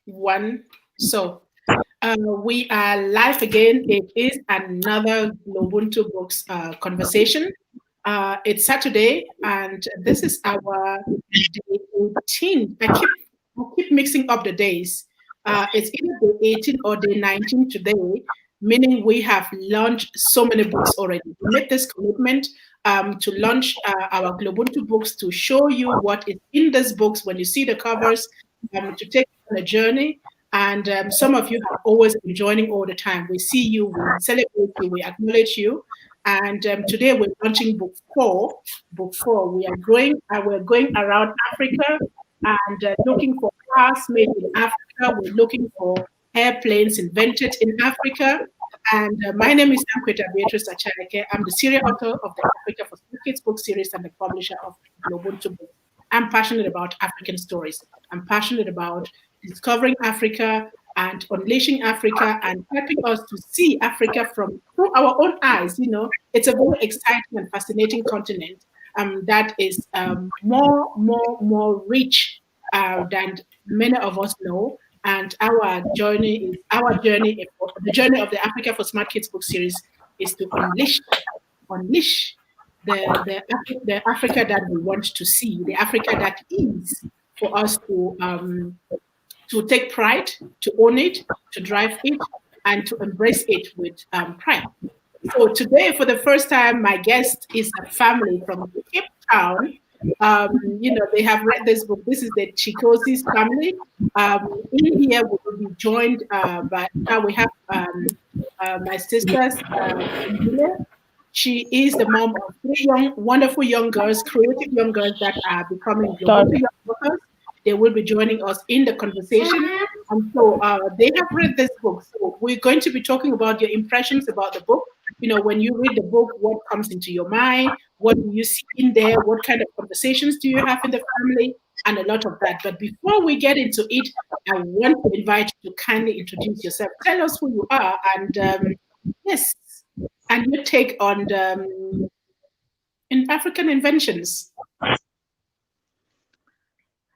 One. So we are live again. It is another Globuntu Books conversation. It's Saturday, and this is our day 18. I keep mixing up the days. It's either day 18 or day 19 today, meaning we have launched so many books already. We made this commitment to launch our Globuntu books to show you what is in these books when you see the covers, to take you on a journey. And some of you have always been joining all the time. We see you, we celebrate you, we acknowledge you. And today we're launching book four. Book four. We're going around Africa and looking for cars made in Africa. We're looking for airplanes invented in Africa. And my name is Ankweta Beatrice Achareke. I'm the serial author of the Africa for Kids book series and the publisher of Globuntubooks. I'm passionate about African stories. I'm passionate about discovering Africa and unleashing Africa and helping us to see Africa through our own eyes. It's a very exciting and fascinating continent that is more rich than many of us know. And the journey the journey of the Africa for Smart Kids book series is to unleash the Africa that we want to see, the Africa that is for us to take pride, to own it, to drive it, and to embrace it with pride. So today, for the first time, my guest is a family from Cape Town. They have read this book. This is the Chikosi's family. In here, we will be joined by, now we have my sisters, Nguisse. She is the mom of three wonderful young girls, creative young girls that are becoming global young authors. They will be joining us in the conversation. And so they have read this book. So we're going to be talking about your impressions about the book. When you read the book, what comes into your mind? What do you see in there? What kind of conversations do you have in the family? And a lot of that. But before we get into it, I want to invite you to kindly introduce yourself. Tell us who you are and yes, and your take on in African inventions.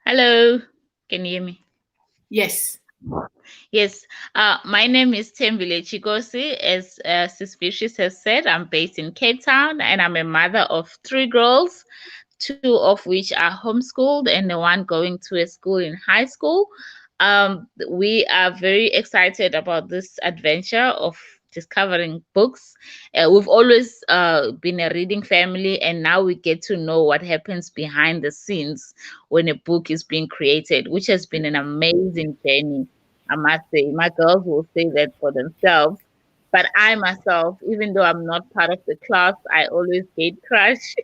Hello, can you hear me? Yes. Yes, my name is Tembile Chikosi. As Sis Vicious has said, I'm based in Cape Town and I'm a mother of three girls, two of which are homeschooled and the one going to a school in high school. We are very excited about this adventure of discovering books. We've always been a reading family, and now we get to know what happens behind the scenes when a book is being created, which has been an amazing journey. I must say, my girls will say that for themselves. But I myself, even though I'm not part of the class, I always get crush.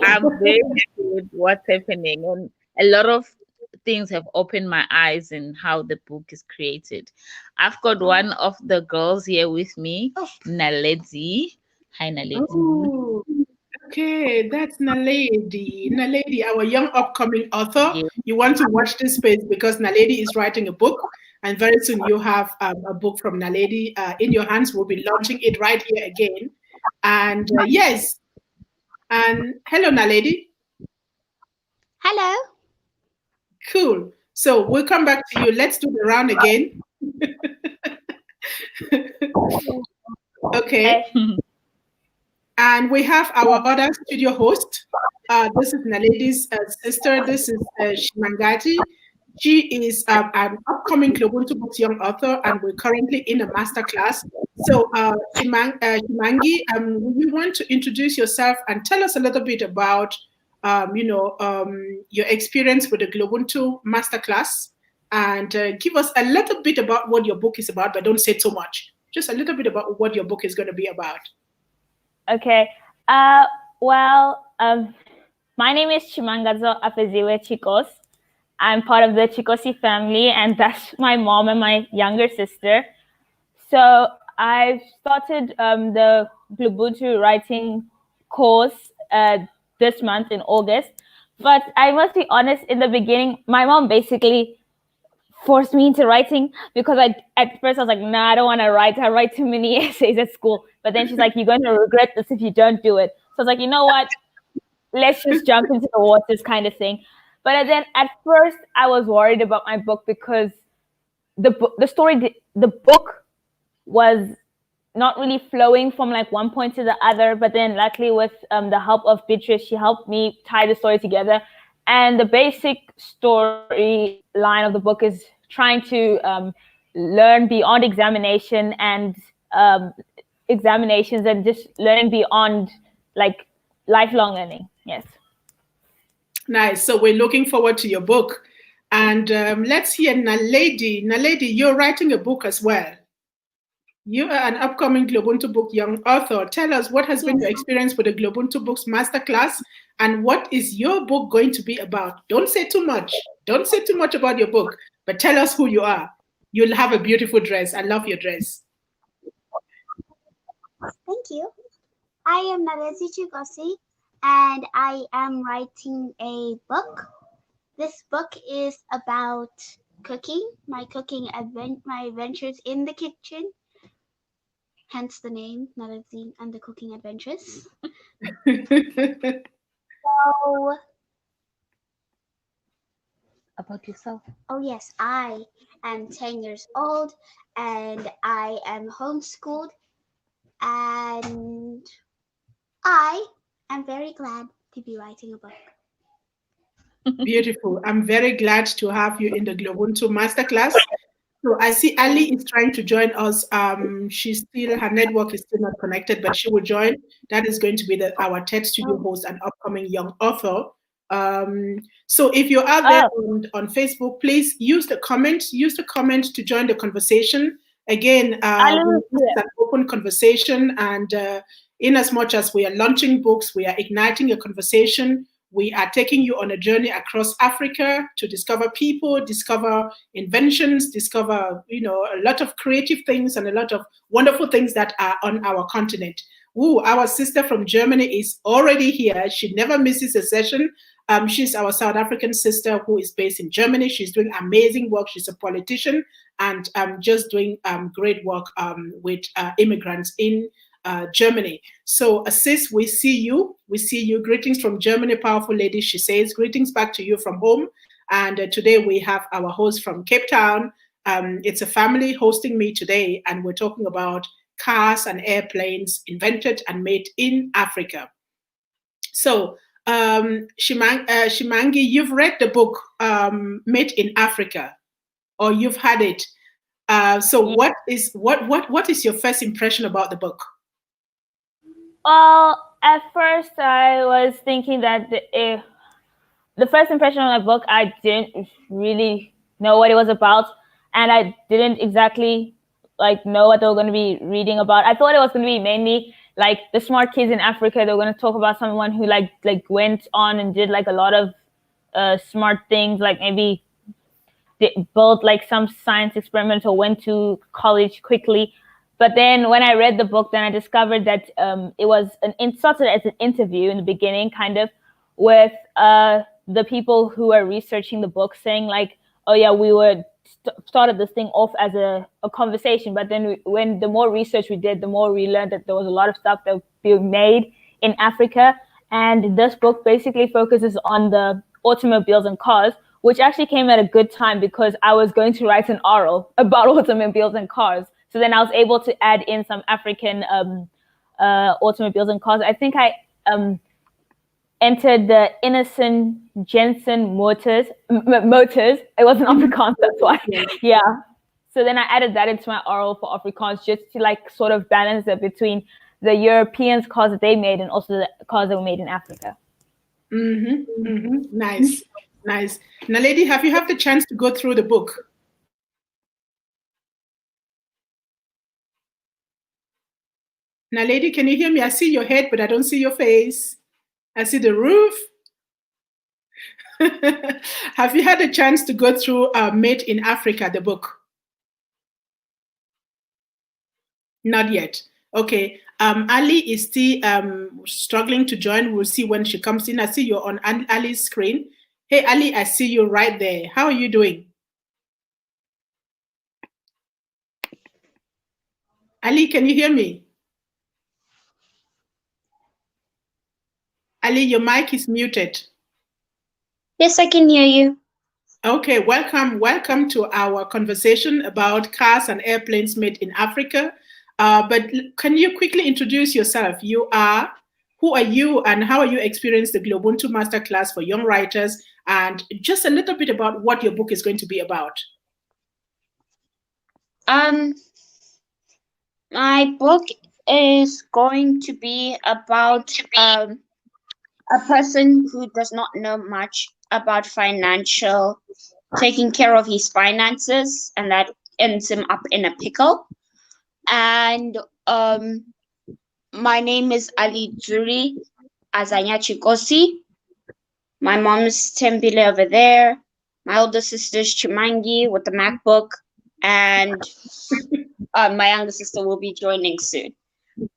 I'm very happy with what's happening, and a lot of things have opened my eyes in how the book is created. I've got one of the girls here with me, Naledi. Hi, Naledi. Oh, okay, that's Naledi. Naledi, our young upcoming author. Yeah. You want to watch this space because Naledi is writing a book, and very soon you have a book from Naledi in your hands. We'll be launching it right here again. And yes, and hello, Naledi. Hello. Cool. So we'll come back to you. Let's do the round again. Okay. And we have our other studio host. This is Naledi's sister. This is Shimangati. She is an upcoming Globuntubooks young author, and we're currently in a master class. So, Shimangi, we want to introduce yourself and tell us a little bit about, your experience with the Globuntu masterclass, and give us a little bit about what your book is about, but don't say too much. Just a little bit about what your book is going to be about. Okay. My name is Chimangazo Afeziwe Chikos. I'm part of the Chikosi family, and that's my mom and my younger sister. So I've started the Globuntu writing course this month in August. But I must be honest, in the beginning, my mom basically forced me into writing because at first I was like, nah, I don't want to write. I write too many essays at school. But then she's like, you're going to regret this if you don't do it. So I was like, you know what? Let's just jump into the waters kind of thing. But then at first I was worried about my book because the book was not really flowing from like one point to the other, but then luckily with the help of Beatrice, she helped me tie the story together. And the basic story line of the book is trying to learn beyond examinations and just learning beyond like lifelong learning. Yes. Nice. So we're looking forward to your book. And let's hear Naledi. Naledi, you're writing a book as well. You are an upcoming Globuntubooks young author. Tell us, what has been your experience with the Globuntubooks masterclass, and what is your book going to be about? Don't say too much. Don't say too much about your book, but tell us who you are. You'll have a beautiful dress. I love your dress. Thank you. I am Narezi Chigosi, and I am writing a book. This book is about cooking, my adventures in the kitchen. Hence the name, Narezi and the Cooking Adventures. So, About yourself. Oh yes, I am 10 years old and I am homeschooled, and I am very glad to be writing a book. Beautiful. I'm very glad to have you in the Globuntu Masterclass. So I see Ali is trying to join us. Her network is still not connected, but she will join. That is going to be our TED Studio host and upcoming young author. So if you're out there on Facebook, please use the comment to join the conversation. Again, it's an open conversation, and in as much as we are launching books, we are igniting a conversation. We are taking you on a journey across Africa to discover people, discover inventions, discover, a lot of creative things and a lot of wonderful things that are on our continent. Ooh, our sister from Germany is already here. She never misses a session. She's our South African sister who is based in Germany. She's doing amazing work. She's a politician and just doing great work with immigrants in Germany. So, sis, we see you. We see you. Greetings from Germany, powerful lady. She says, greetings back to you from home. And today we have our host from Cape Town. It's a family hosting me today, and we're talking about cars and airplanes invented and made in Africa. So, Shimangi, you've read the book Made in Africa, or you've had it. So, what is your first impression about the book? Well, at first I was thinking that the first impression of my book, I didn't really know what it was about, and I didn't exactly know what they were going to be reading about. I thought it was going to be mainly like the smart kids in Africa. They were going to talk about someone who went on and did a lot of smart things, like maybe built some science experiment or went to college quickly. But then when I read the book, then I discovered that it was started as an interview in the beginning, kind of, with the people who were researching the book, saying oh yeah, we started this thing off as a conversation. But then when the more research we did, the more we learned that there was a lot of stuff that was being made in Africa. And this book basically focuses on the automobiles and cars, which actually came at a good time because I was going to write an oral about automobiles and cars. So then I was able to add in some African automobiles and cars. I think I entered the Innocent Jensen Motors. It wasn't Afrikaans, that's why. Yeah. So then I added that into my oral for Afrikaans, just to sort of balance it between the Europeans' cars that they made and also the cars that were made in Africa. Nice. Now, lady, have you had the chance to go through the book? Now, lady, can you hear me? I see your head, but I don't see your face. I see the roof. Have you had a chance to go through Made in Africa, the book? Not yet. Okay. Ali is still struggling to join. We'll see when she comes in. I see you on Ali's screen. Hey, Ali, I see you right there. How are you doing? Ali, can you hear me? Ali, your mic is muted. Yes, I can hear you. Okay, welcome to our conversation about cars and airplanes made in Africa. But can you quickly introduce yourself? Who are you, and how are you experiencing the Globuntu Masterclass for young writers, and just a little bit about what your book is going to be about? My book is going to be about a person who does not know much about taking care of his finances, and that ends him up in a pickle. And my name is Ali Zuri Azanyachikosi. My mom is Tembile over there. My older sister is Chimangi with the MacBook, and my younger sister will be joining soon.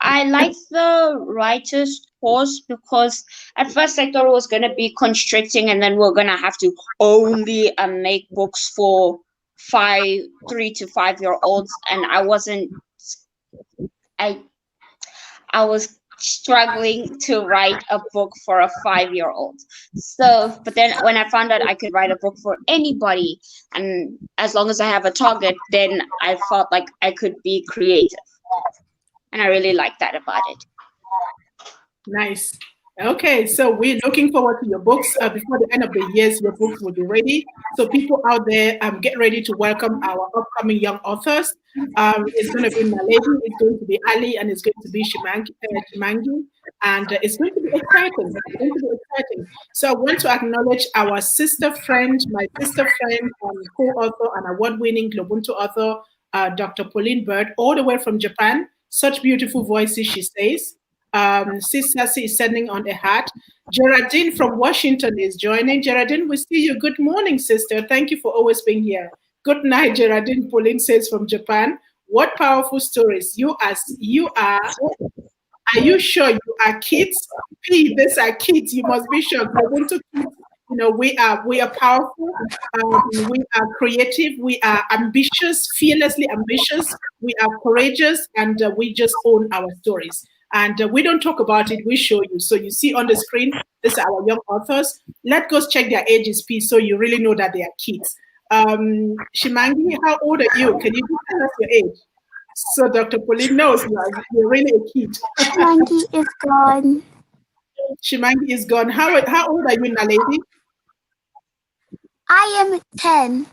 I like the writer's course because at first I thought it was going to be constricting, and then we're going to have to only make books for 3 to 5 year olds, and I was struggling to write a book for a 5-year-old. So, but then when I found out I could write a book for anybody, and as long as I have a target, then I felt like I could be creative. And I really like that about it. Nice. Okay, so we're looking forward to your books. Before the end of the year, your books will be ready. So people out there, get ready to welcome our upcoming young authors. It's going to be Naledi, it's going to be Ali, and it's going to be Shimangi, and it's going to be exciting. It's going to be exciting. So I want to acknowledge our my sister friend, co-author and award-winning Globuntu author, Dr. Pauline Bird, all the way from Japan. Such beautiful voices, she says. Sister is sending on a hat. Geraldine from Washington is joining. Geraldine, we see you. Good morning, sister. Thank you for always being here. Good night, Geraldine. Pauline says from Japan. What powerful stories. Are you sure you are kids? P, these are kids. You must be sure. We are powerful. We are creative. We are ambitious, fearlessly ambitious. We are courageous, and we just own our stories. And we don't talk about it, we show you. So you see on the screen, these are our young authors. Let's go check their ages, please, so you really know that they are kids. Shimangi, how old are you? Can you tell us your age? So Dr. Pauline knows you're really a kid. Shimangi is gone. Shimangi is gone. How old are you, Naledi? I am 10.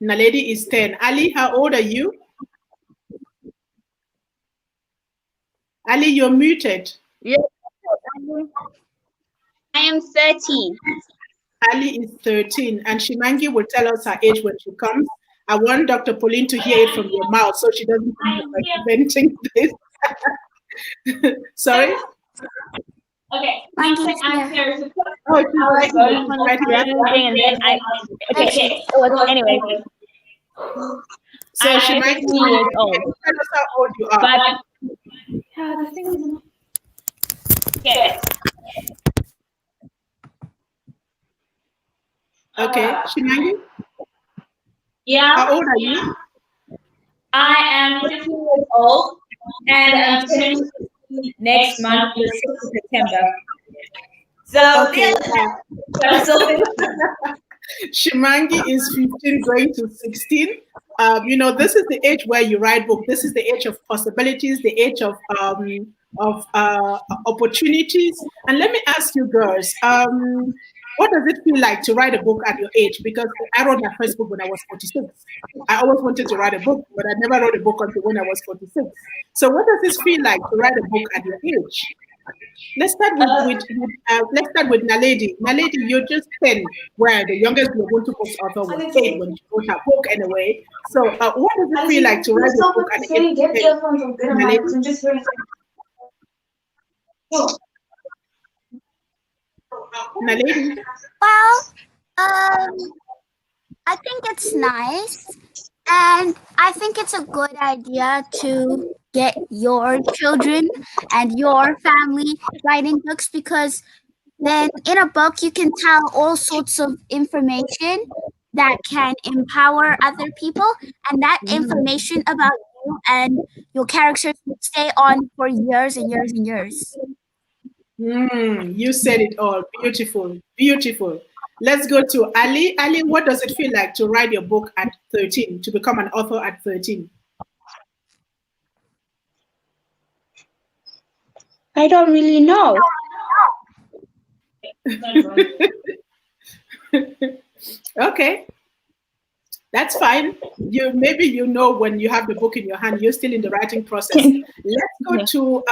Naledi is 10. Ali, how old are you? Ali, you're muted. Yes. I am 13. Ali is 13, and Shimangi will tell us her age when she comes. I want Dr. Pauline to hear it from your mouth so she doesn't think you're inventing this. Sorry? Okay. Okay. Anyway. So Shimangi, years old. Tell us how old you are. Okay. Okay, Shimangi? Yeah. How old are you? I am 15 years old, and I'm turning 16 next month, the 6th of September. So, okay. Shimangi is 15 going to 16. This is the age where you write books. This is the age of possibilities, the age of opportunities. And let me ask you girls, what does it feel like to write a book at your age? Because I wrote my first book when I was 46. I always wanted to write a book, but I never wrote a book until when I was 46. So what does this feel like to write a book at your age? Let's start with Naledi. Naledi, you're just 10, where the youngest Globuntubooks author was 8 when she wrote her book anyway. So what does it feel like to write a book at the age of 10? Naledi? Well, I think it's nice, and I think it's a good idea to get your children and your family writing books, because then in a book you can tell all sorts of information that can empower other people, and that information about you and your characters will stay on for years and years and years. You said it all. Beautiful, beautiful. Let's go to Ali. Ali, what does it feel like to write your book at 13, to become an author at 13? I don't really know. Okay, that's fine. Maybe you know when you have the book in your hand, you're still in the writing process. Let's go to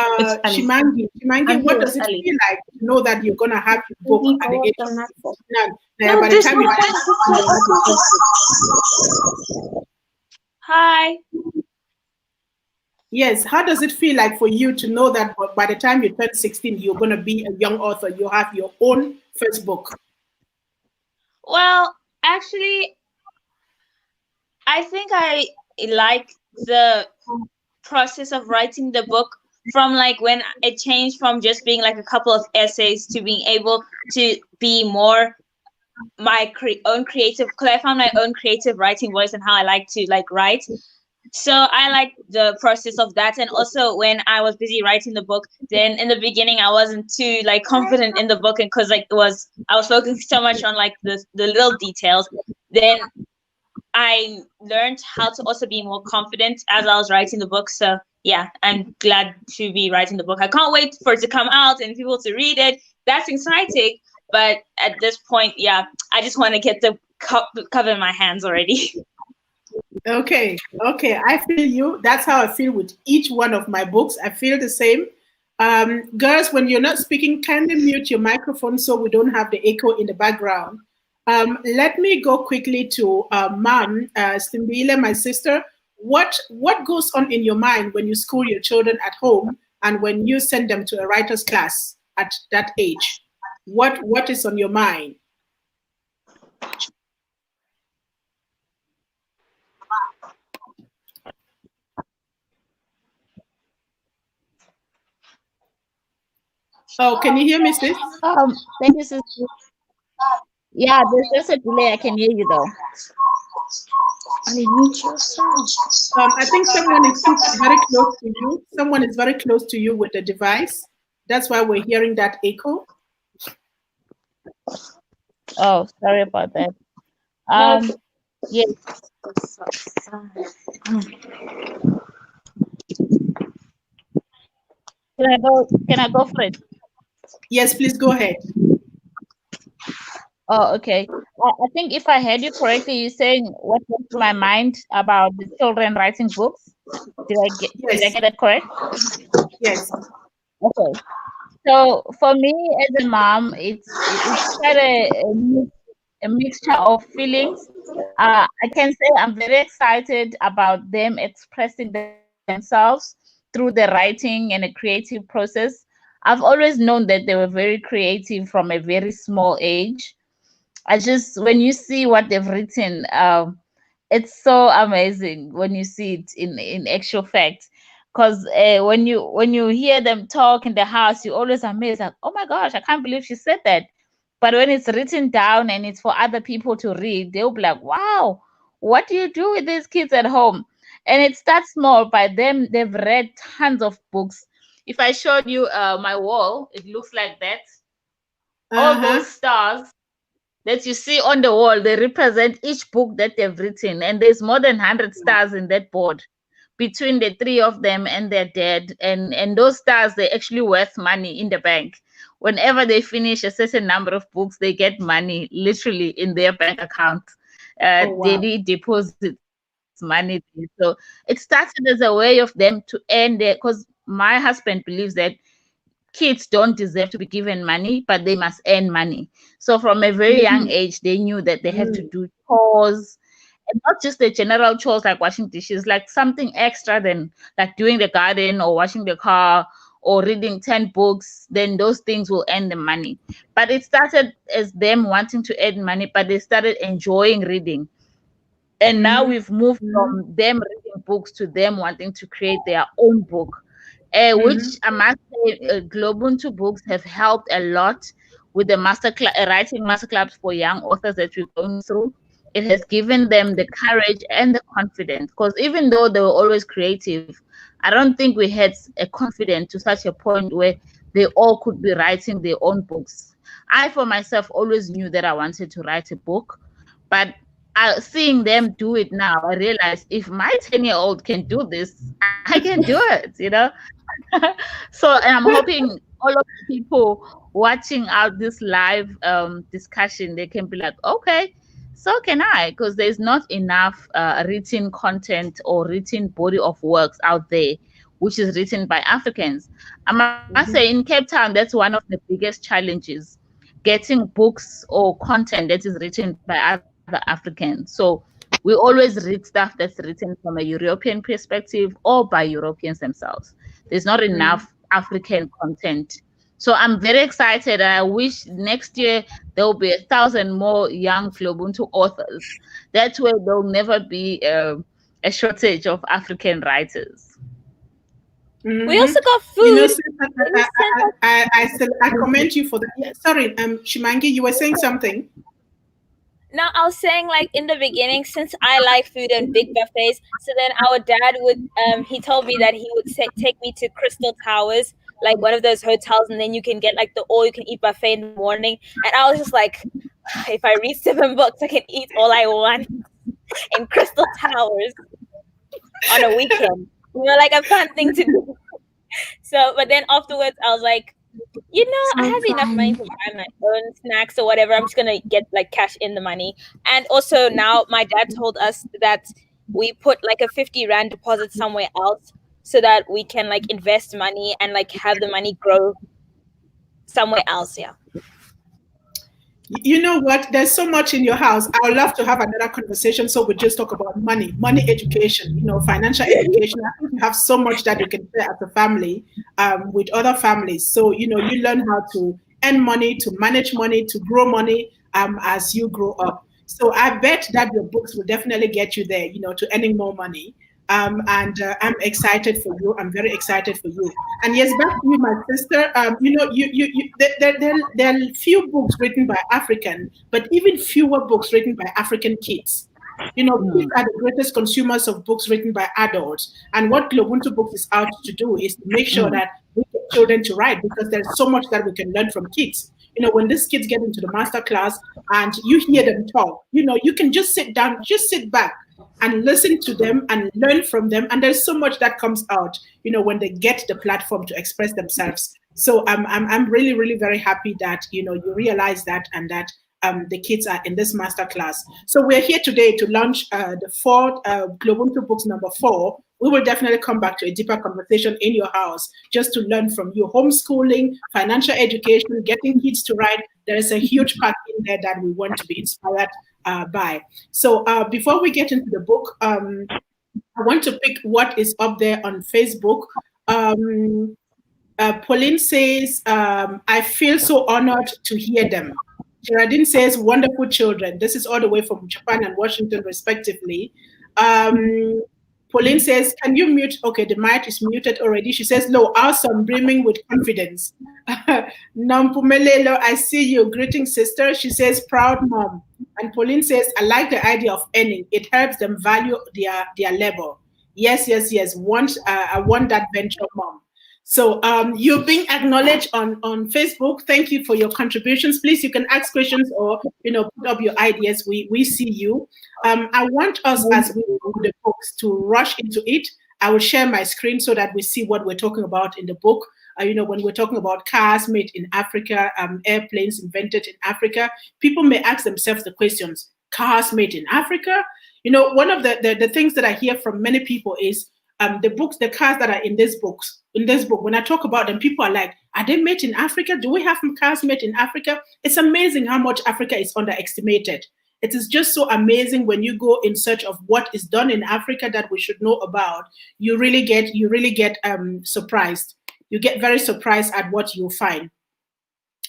Shimangi. Shimangi, what does it feel like to know that you're gonna have your book at the age of 16? By the time you Hi. Yes, how does it feel like for you to know that by the time you turn 16, you're gonna be a young author, you have your own first book? Well, actually, I think I like the process of writing the book from like when it changed from just being like a couple of essays to being able to be more my own creative, because I found my own creative writing voice and how I like to like write. So I like the process of that. And also when I was busy writing the book, then in the beginning I wasn't too like confident in the book, and because like I was focusing so much on like the little details. Then I learned how to also be more confident as I was writing the book. So yeah, I'm glad to be writing the book. I can't wait for it to come out and people to read it. That's exciting. But at this point, yeah, I just want to get the cover in my hands already. Okay, I feel you. That's how I feel with each one of my books. I feel the same. Girls, when you're not speaking, kindly mute your microphone so we don't have the echo in the background. Let me go quickly to Mom, Stimbile, my sister. What goes on in your mind when you school your children at home and when you send them to a writer's class at that age? What is on your mind? Oh, can you hear me, sis? Thank you, sister. Yeah, there's just a delay. I can hear you though. I think someone is very close to you. Someone is very close to you with the device. That's why we're hearing that echo. Oh, sorry about that. Yes. Can I go for it? Yes, please go ahead. Oh, okay. I think if I heard you correctly, you're saying what comes to my mind about the children writing books. Did I get that correct? Yes. Okay. So for me as a mom, it's quite a mixture of feelings. I can say I'm very excited about them expressing themselves through the writing and a creative process. I've always known that they were very creative from a very small age. When you see what they've written, it's so amazing when you see it in actual fact. Because when you hear them talk in the house, you always amazed like, oh my gosh, I can't believe she said that. But when it's written down and it's for other people to read, they'll be like, wow, what do you do with these kids at home? And it starts small. By them, they've read tons of books. If I showed you my wall, it looks like that. All those stars that you see on the wall, they represent each book that they've written. And there's more than 100 stars in that board between the three of them and their dad. And those stars, they're actually worth money in the bank. Whenever they finish a certain number of books, they get money literally in their bank account. Daily deposits money. So it started as a way of them to earn their, because my husband believes that kids don't deserve to be given money, but they must earn money. So from a very young age, they knew that they had to do chores, and not just the general chores like washing dishes, like something extra than like doing the garden or washing the car or reading 10 books. Then those things will earn them money. But it started as them wanting to earn money, but they started enjoying reading. And now we've moved from them reading books to them wanting to create their own book. Which I must say, Globuntubooks have helped a lot with the writing masterclass for young authors that we're going through. It has given them the courage and the confidence, because even though they were always creative, I don't think we had a confidence to such a point where they all could be writing their own books. I, for myself, always knew that I wanted to write a book, but seeing them do it now, I realized if my 10-year-old can do this, I can do it, you know? So, and I'm hoping all of the people watching out this live discussion, they can be like, okay, so can I, because there's not enough written content or written body of works out there which is written by Africans. I must say, in Cape Town, that's one of the biggest challenges, getting books or content that is written by other Africans. So we always read stuff that's written from a European perspective or by Europeans themselves. There's not enough African content. So I'm very excited. I wish next year there will be 1,000 more young GloBUNTU authors. That way there'll never be a shortage of African writers. We also got food. You know, I commend you for that. Yeah, sorry, Chimangi, you were saying something. No, I was saying, like, in the beginning, since I like food and big buffets, so then our dad would, he told me that he would take me to Crystal Towers, like one of those hotels, and then you can get like the all-you-can-eat buffet in the morning. And I was just like, if I read 7 books, I can eat all I want in Crystal Towers on a weekend. You know, like a fun thing to do. So, but then afterwards, I was like, you know, I have enough money to buy my own snacks or whatever. I'm just gonna get like cash in the money. And also now my dad told us that we put like a 50 Rand deposit somewhere else so that we can like invest money and like have the money grow somewhere else. Yeah. You know what? There's so much in your house. I would love to have another conversation. So we just talk about money education, you know, financial education. I think you have so much that you can share as a family with other families. So, you know, you learn how to earn money, to manage money, to grow money as you grow up. So I bet that your books will definitely get you there, you know, to earning more money. And I'm excited for you. I'm very excited for you. And yes, back to you, my sister. You know, there are few books written by African, but even fewer books written by African kids. You know, kids are the greatest consumers of books written by adults. And what Globuntubooks is out to do is to make sure that we get children to write, because there's so much that we can learn from kids. You know, when these kids get into the master class and you hear them talk, you know, you can just sit down, just sit back and listen to them and learn from them. And there's so much that comes out, you know, when they get the platform to express themselves. So I'm really, really very happy that, you know, you realize that and that the kids are in this master class. So we're here today to launch the 4th Globuntu Books number 4. We will definitely come back to a deeper conversation in your house just to learn from you. Homeschooling, financial education, getting kids to write. There is a huge part in there that we want to be inspired by. So before we get into the book, I want to pick what is up there on Facebook. Pauline says, I feel so honored to hear them. Geraldine says, wonderful children. This is all the way from Japan and Washington, respectively. Pauline says, can you mute? Okay, the mic is muted already. She says, no, awesome, brimming with confidence. Nampumelelo, I see you. Greetings, sister. She says, proud mom. And Pauline says, I like the idea of earning. It helps them value their labor. Yes. I want that venture, mom. So you're being acknowledged on Facebook. Thank you for your contributions. Please, you can ask questions or, you know, put up your ideas. We see you. I want us, as we do the books, to rush into it. I will share my screen so that we see what we're talking about in the book. You know, when we're talking about cars made in Africa, airplanes invented in Africa, people may ask themselves the questions, cars made in Africa? You know, one of the things that I hear from many people is, the cars that are in this book, when I talk about them, people are like, are they made in Africa? Do we have cars made in Africa? It's amazing how much Africa is underestimated. It is just so amazing when you go in search of what is done in Africa that we should know about. You really get surprised. You get very surprised at what you find.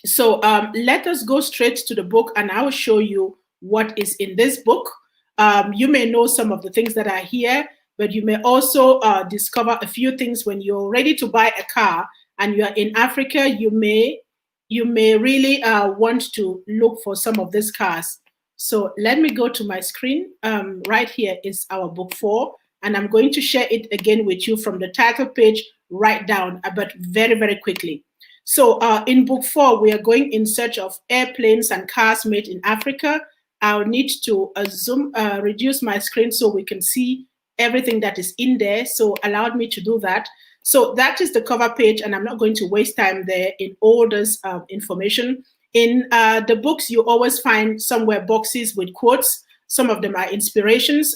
So let us go straight to the book, and I will show you what is in this book. You may know some of the things that are here, but you may also discover a few things when you're ready to buy a car and you're in Africa. You may really want to look for some of these cars. So let me go to my screen. Right here is our book 4, and I'm going to share it again with you from the title page right down, but very, very quickly. So in book 4, we are going in search of airplanes and cars made in Africa. I'll need to reduce my screen so we can see everything that is in there. So allowed me to do that. So that is the cover page, and I'm not going to waste time there in all this information. In the books, you always find somewhere boxes with quotes. Some of them are inspirations.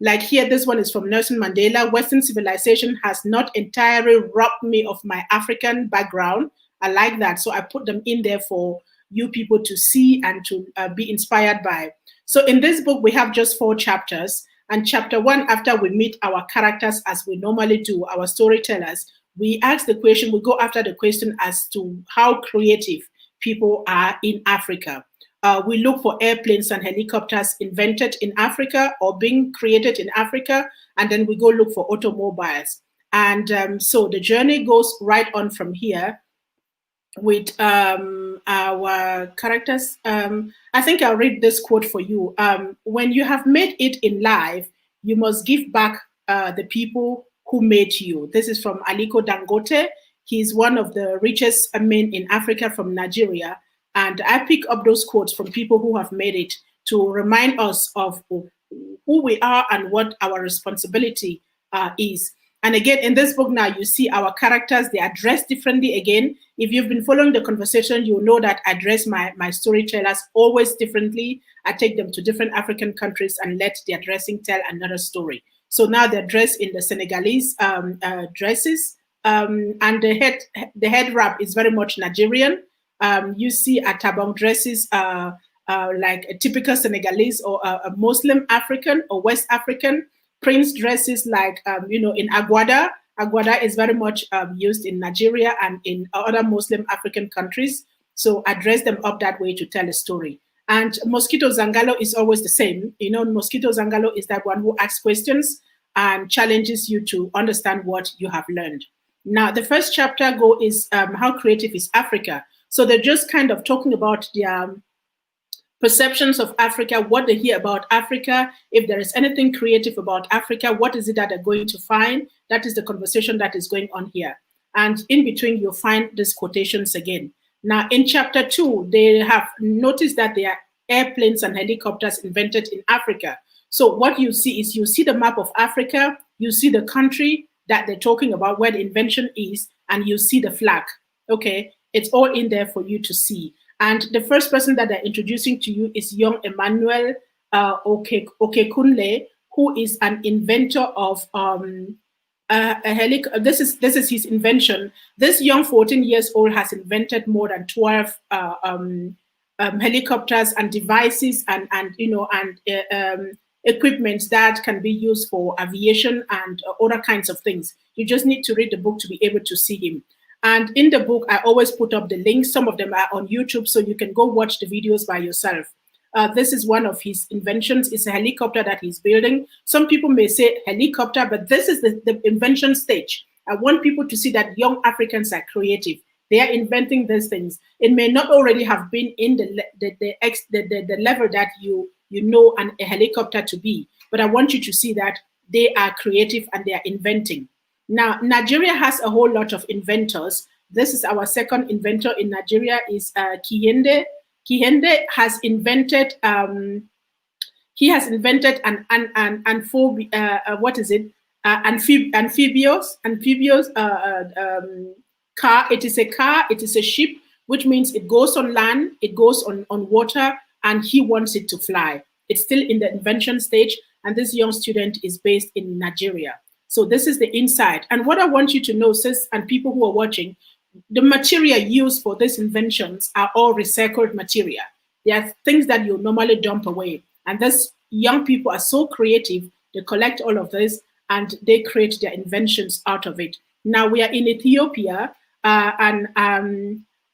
Like here, this one is from Nelson Mandela. Western civilization has not entirely robbed me of my African background. I like that. So I put them in there for you people to see and to be inspired by. So in this book, we have just 4 chapters. And chapter 1, after we meet our characters as we normally do, our storytellers, we ask the question, we go after the question as to how creative people are in Africa. We look for airplanes and helicopters invented in Africa or being created in Africa, and then we go look for automobiles. And so the journey goes right on from here with our characters. I think I'll read this quote for you. When you have made it in life, you must give back the people who made you. This is from Aliko Dangote. He's one of the richest men in Africa from Nigeria. And I pick up those quotes from people who have made it to remind us of who we are and what our responsibility is. And again, in this book now, you see our characters, they are dressed differently again. If you've been following the conversation, you'll know that I dress my storytellers always differently. I take them to different African countries and let their dressing tell another story. So now they're dressed in the Senegalese dresses, and the head wrap is very much Nigerian. You see Atabong dresses like a typical Senegalese or a Muslim African or West African. Prince dresses like, in Aguada. Aguada is very much used in Nigeria and in other Muslim African countries. So I dress them up that way to tell a story. And Mosquito Zangalo is always the same. Mosquito Zangalo is that one who asks questions and challenges you to understand what you have learned. Now, the first chapter is how creative is Africa. So they're just kind of talking about their perceptions of Africa, what they hear about Africa, if there is anything creative about Africa, what is it that they're going to find? That is the conversation that is going on here. And in between, you'll find these quotations again. Now, in chapter 2, they have noticed that there are airplanes and helicopters invented in Africa. So what you see is you see the map of Africa, you see the country that they're talking about, where the invention is, and you see the flag. Okay, it's all in there for you to see. And the first person that they're introducing to you is young Emmanuel Okekunle, who is an inventor of a helicopter. This is his invention. This young 14 years old has invented more than 12 helicopters and devices and equipment that can be used for aviation and other kinds of things. You just need to read the book to be able to see him. And in the book, I always put up the links. Some of them are on YouTube, so you can go watch the videos by yourself. This is one of his inventions. It's a helicopter that he's building. Some people may say helicopter, but this is the invention stage. I want people to see that young Africans are creative. They are inventing these things. It may not already have been in the level that you know a helicopter to be, but I want you to see that they are creative and they are inventing. Now, Nigeria has a whole lot of inventors. This is our second inventor in Nigeria, is Kihinde. Kihinde has invented, amphibious car. It is a car, it is a ship, which means it goes on land, it goes on water, and he wants it to fly. It's still in the invention stage, and this young student is based in Nigeria. So this is the inside. And what I want you to know, sis, and people who are watching, the material used for these inventions are all recycled material. They are things that you normally dump away. And these young people are so creative, they collect all of this and they create their inventions out of it. Now we are in Ethiopia, and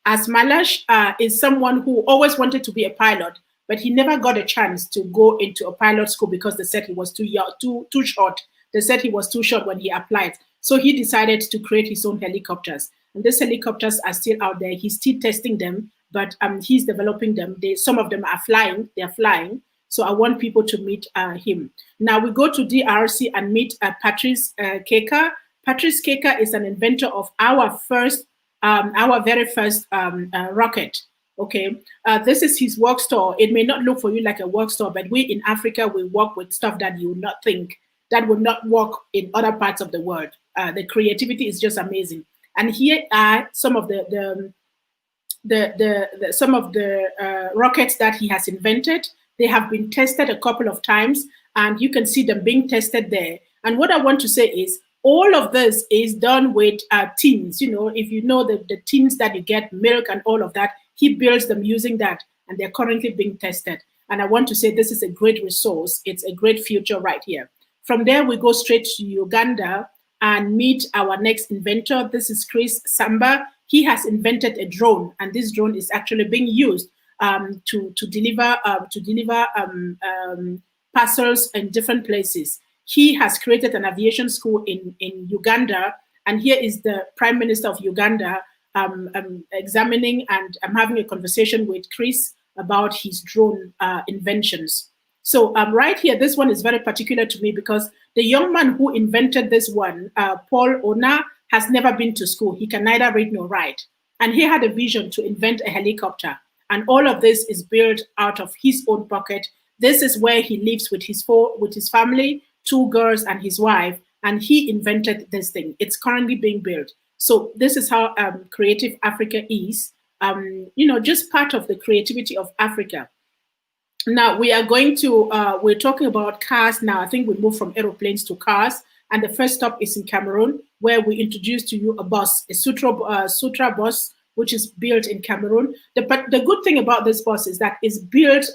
Asmalash is someone who always wanted to be a pilot, but he never got a chance to go into a pilot school because they said he was too young, too short. They said he was too short when he applied. So he decided to create his own helicopters. And these helicopters are still out there. He's still testing them, but he's developing them. Some of them are flying. They're flying. So I want people to meet him. Now we go to DRC and meet Patrice Keka. Patrice Keka is an inventor of our first our very first rocket. Okay, this is his work store. It may not look for you like a work store, but we in Africa, we work with stuff that you would not think that would not work in other parts of the world. The creativity is just amazing. And here are some of the some of the rockets that he has invented. They have been tested a couple of times, and you can see them being tested there. And what I want to say is, all of this is done with tins. You know, if you know the tins that you get, milk and all of that, he builds them using that, and they're currently being tested. And I want to say this is a great resource. It's a great future right here. From there, we go straight to Uganda and meet our next inventor. This is Chris Samba. He has invented a drone, and this drone is actually being used to deliver parcels in different places. He has created an aviation school in Uganda, and here is the Prime Minister of Uganda examining, and I'm having a conversation with Chris about his drone inventions. So right here, this one is very particular to me because the young man who invented this one, Paul Ona, has never been to school. He can neither read nor write. And he had a vision to invent a helicopter. And all of this is built out of his own pocket. This is where he lives with his family, 2 girls and his wife. And he invented this thing. It's currently being built. So this is how Creative Africa is, you know, just part of the creativity of Africa. Now we are going to, we're talking about cars now. I think we move from aeroplanes to cars. And the first stop is in Cameroon, where we introduce to you a bus, a Sutra bus, which is built in Cameroon. But the good thing about this bus is that it's built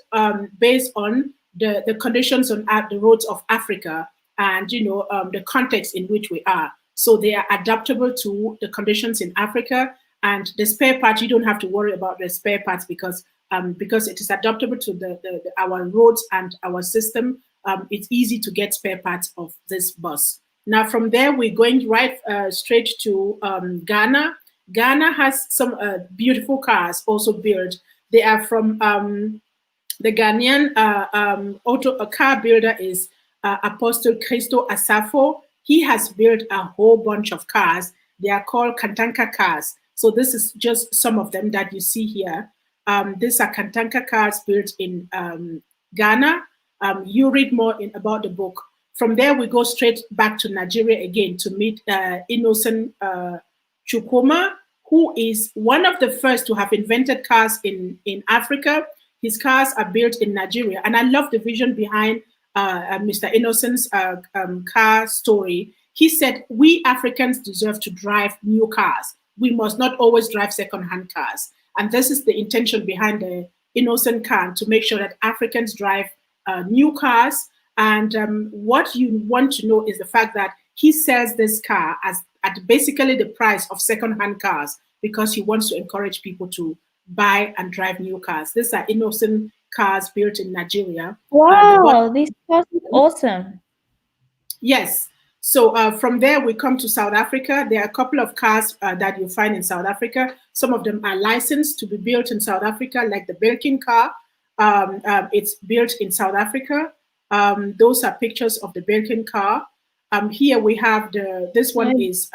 based on the conditions on the roads of Africa and, you know, the context in which we are. So they are adaptable to the conditions in Africa. And the spare parts, you don't have to worry about the spare parts because it is adaptable to our roads and our system. It's easy to get spare parts of this bus. Now from there, we're going right straight to Ghana. Ghana has some beautiful cars also built. They are from the Ghanaian car builder is Apostle Christo Asafo. He has built a whole bunch of cars. They are called Kantanka cars. So this is just some of them that you see here. These are Kantanka cars built in Ghana. You read more about the book. From there, we go straight back to Nigeria again to meet Innocent Chukwuma, who is one of the first to have invented cars in Africa. His cars are built in Nigeria. And I love the vision behind Mr. Innocent's car story. He said, we Africans deserve to drive new cars. We must not always drive second-hand cars. And this is the intention behind the Innocent car, to make sure that Africans drive new cars. And what you want to know is the fact that he sells this car at basically the price of second-hand cars because he wants to encourage people to buy and drive new cars. These are Innocent cars built in Nigeria. Wow, these cars are awesome. Yes. So from there, we come to South Africa. There are a couple of cars that you find in South Africa. Some of them are licensed to be built in South Africa, like the Birkin car. It's built in South Africa. Those are pictures of the Birkin car. Here we have this one is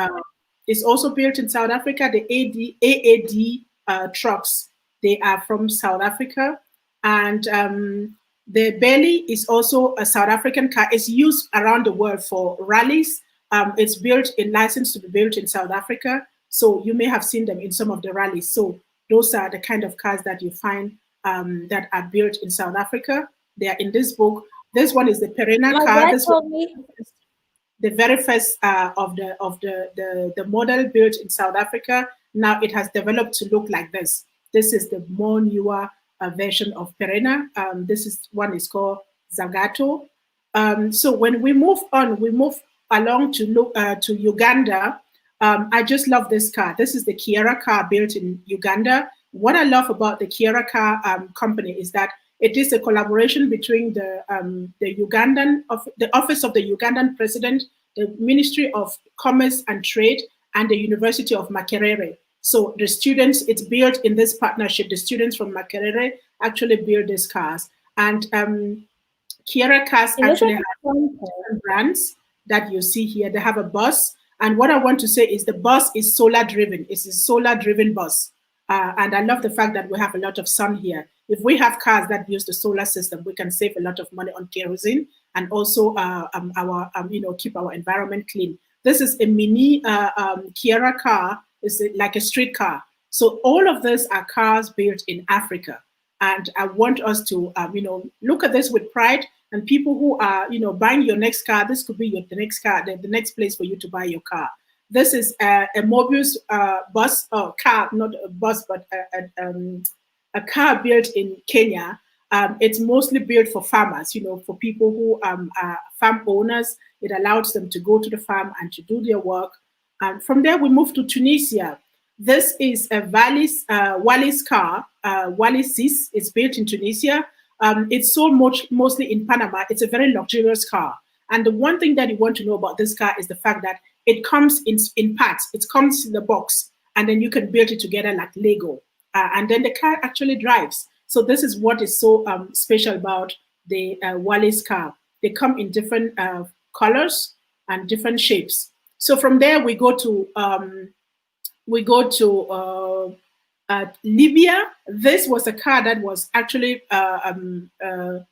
also built in South Africa. The AAD trucks, they are from South Africa. And the belly is also a South African car. It's used around the world for rallies. It's built in license to be built in South Africa. So you may have seen them in some of the rallies. So those are the kind of cars that you find that are built in South Africa. They are in this book. This one is the Perena car. This one, the very first of the model built in South Africa. Now it has developed to look like this. This is the more newer version of Perena. This one is called Zagato. So when we move on, we move along to Uganda. I just love this car. This is the Kiera car built in Uganda. What I love about the Kiera car company is that it is a collaboration between the Office of the Ugandan President, the Ministry of Commerce and Trade, and the University of Makerere. So the students, it's built in this partnership. The students from Makerere actually build these cars. And Kiera cars actually have different brands that you see here. They have a bus, And what I want to say is the bus is solar driven. It's a solar driven bus. And I love the fact that we have a lot of sun here. If we have cars that use the solar system, we can save a lot of money on kerosene and also keep our environment clean. This is a mini Kiara car. It's like a street car. So all of these are cars built in Africa. And I want us to, look at this with pride. And people who are, buying your next car, this could be the next car, the next place for you to buy your car. This is a Mobius bus or car, not a bus, but a car built in Kenya. It's mostly built for farmers, for people who are farm owners. It allows them to go to the farm and to do their work. From there, we move to Tunisia. This is a Wallis car, Wallis. It's built in Tunisia. It's sold mostly in Panama. It's a very luxurious car. And the one thing that you want to know about this car is the fact that it comes in parts. It comes in the box, and then you can build it together like Lego. And then the car actually drives. So this is what is so special about the Wallis car. They come in different colors and different shapes. So from there we go to Libya. This was a car that was actually the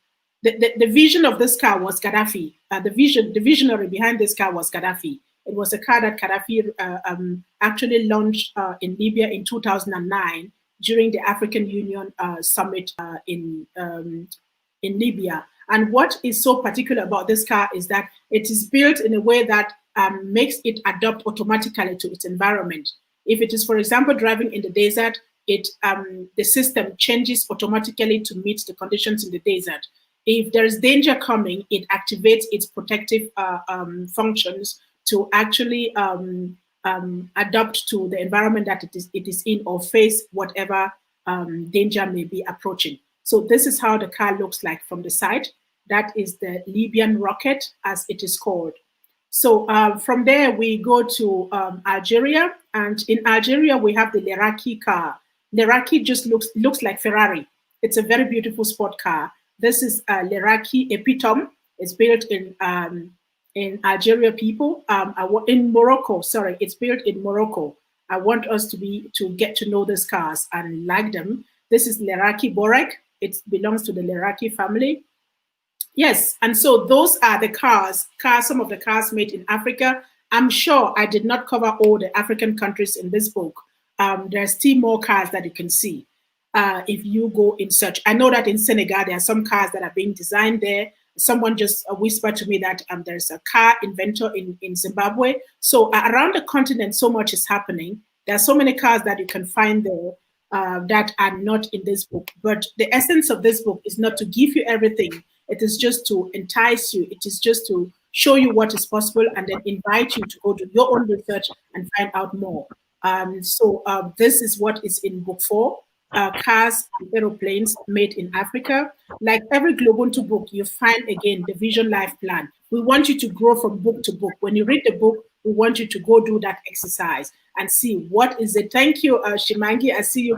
vision of this car was Gaddafi. The visionary behind this car was Gaddafi. It was a car that Gaddafi actually launched in Libya in 2009 during the African Union summit in Libya. And what is so particular about this car is that it is built in a way that makes it adapt automatically to its environment. If it is, for example, driving in the desert, the system changes automatically to meet the conditions in the desert. If there is danger coming, it activates its protective functions to actually adapt to the environment that it is in or face whatever danger may be approaching. So this is how the car looks like from the side. That is the Libyan rocket, as it is called. So from there, we go to Algeria. And in Algeria, we have the Leraki car. Leraki just looks like Ferrari. It's a very beautiful sport car. This is Leraki Epitome. It's built in Algeria, people. In Morocco, sorry, it's built in Morocco. I want us to get to know these cars and like them. This is Leraki Borek. It belongs to the Leraki family. Yes, and so those are the cars, some of the cars made in Africa. I'm sure I did not cover all the African countries in this book. There's still more cars that you can see if you go in search. I know that in Senegal, there are some cars that are being designed there. Someone just whispered to me that there's a car inventor in Zimbabwe. So around the continent, so much is happening. There are so many cars that you can find there that are not in this book. But the essence of this book is not to give you everything. It is just to entice you. It is just to show you what is possible and then invite you to go do your own research and find out more. So this is what is in book 4, cars and aeroplanes made in Africa. Like every GloBUNTU book, you find again the Vision Life Plan. We want you to grow from book to book. When you read the book, we want you to go do that exercise and see what is it. Thank you, Shimangi. I see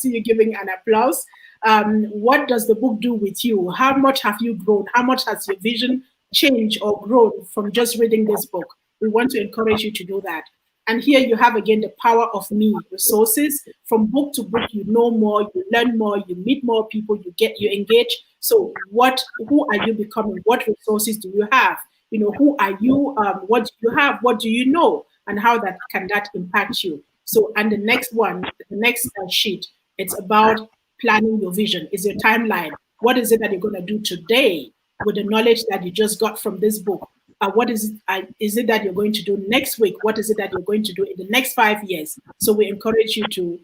you giving an applause. What does the book do with you? How much have you grown? How much has your vision changed or grown from just reading this book? We want to encourage you to do that. And here you have again the power of me resources. From book to book, you know more, you learn more, you meet more people, you engage. So who are you becoming? What resources do you have? Who are you? What do you have? What do you know? And how can that impact you? So, and the next sheet, it's about planning your vision. Is your timeline. What is it that you're going to do today with the knowledge that you just got from this book? What is it that you're going to do next week? What is it that you're going to do in the next 5 years? So we encourage you to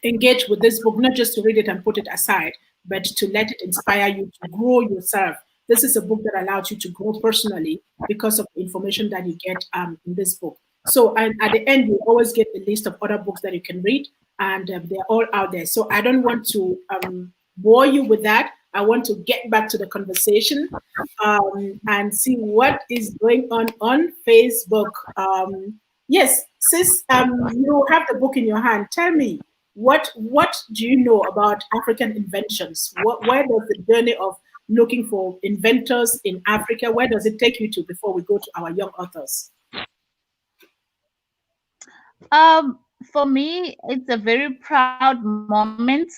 engage with this book, not just to read it and put it aside, but to let it inspire you to grow yourself. This is a book that allows you to grow personally because of the information that you get in this book. So and at the end, you always get a list of other books that you can read, and they're all out there. So I don't want to bore you with that. I want to get back to the conversation and see what is going on Facebook. Yes, sis, you have the book in your hand. Tell me, what do you know about African inventions? Where does the journey of looking for inventors in Africa, where does it take you to before we go to our young authors? For me, it's a very proud moment.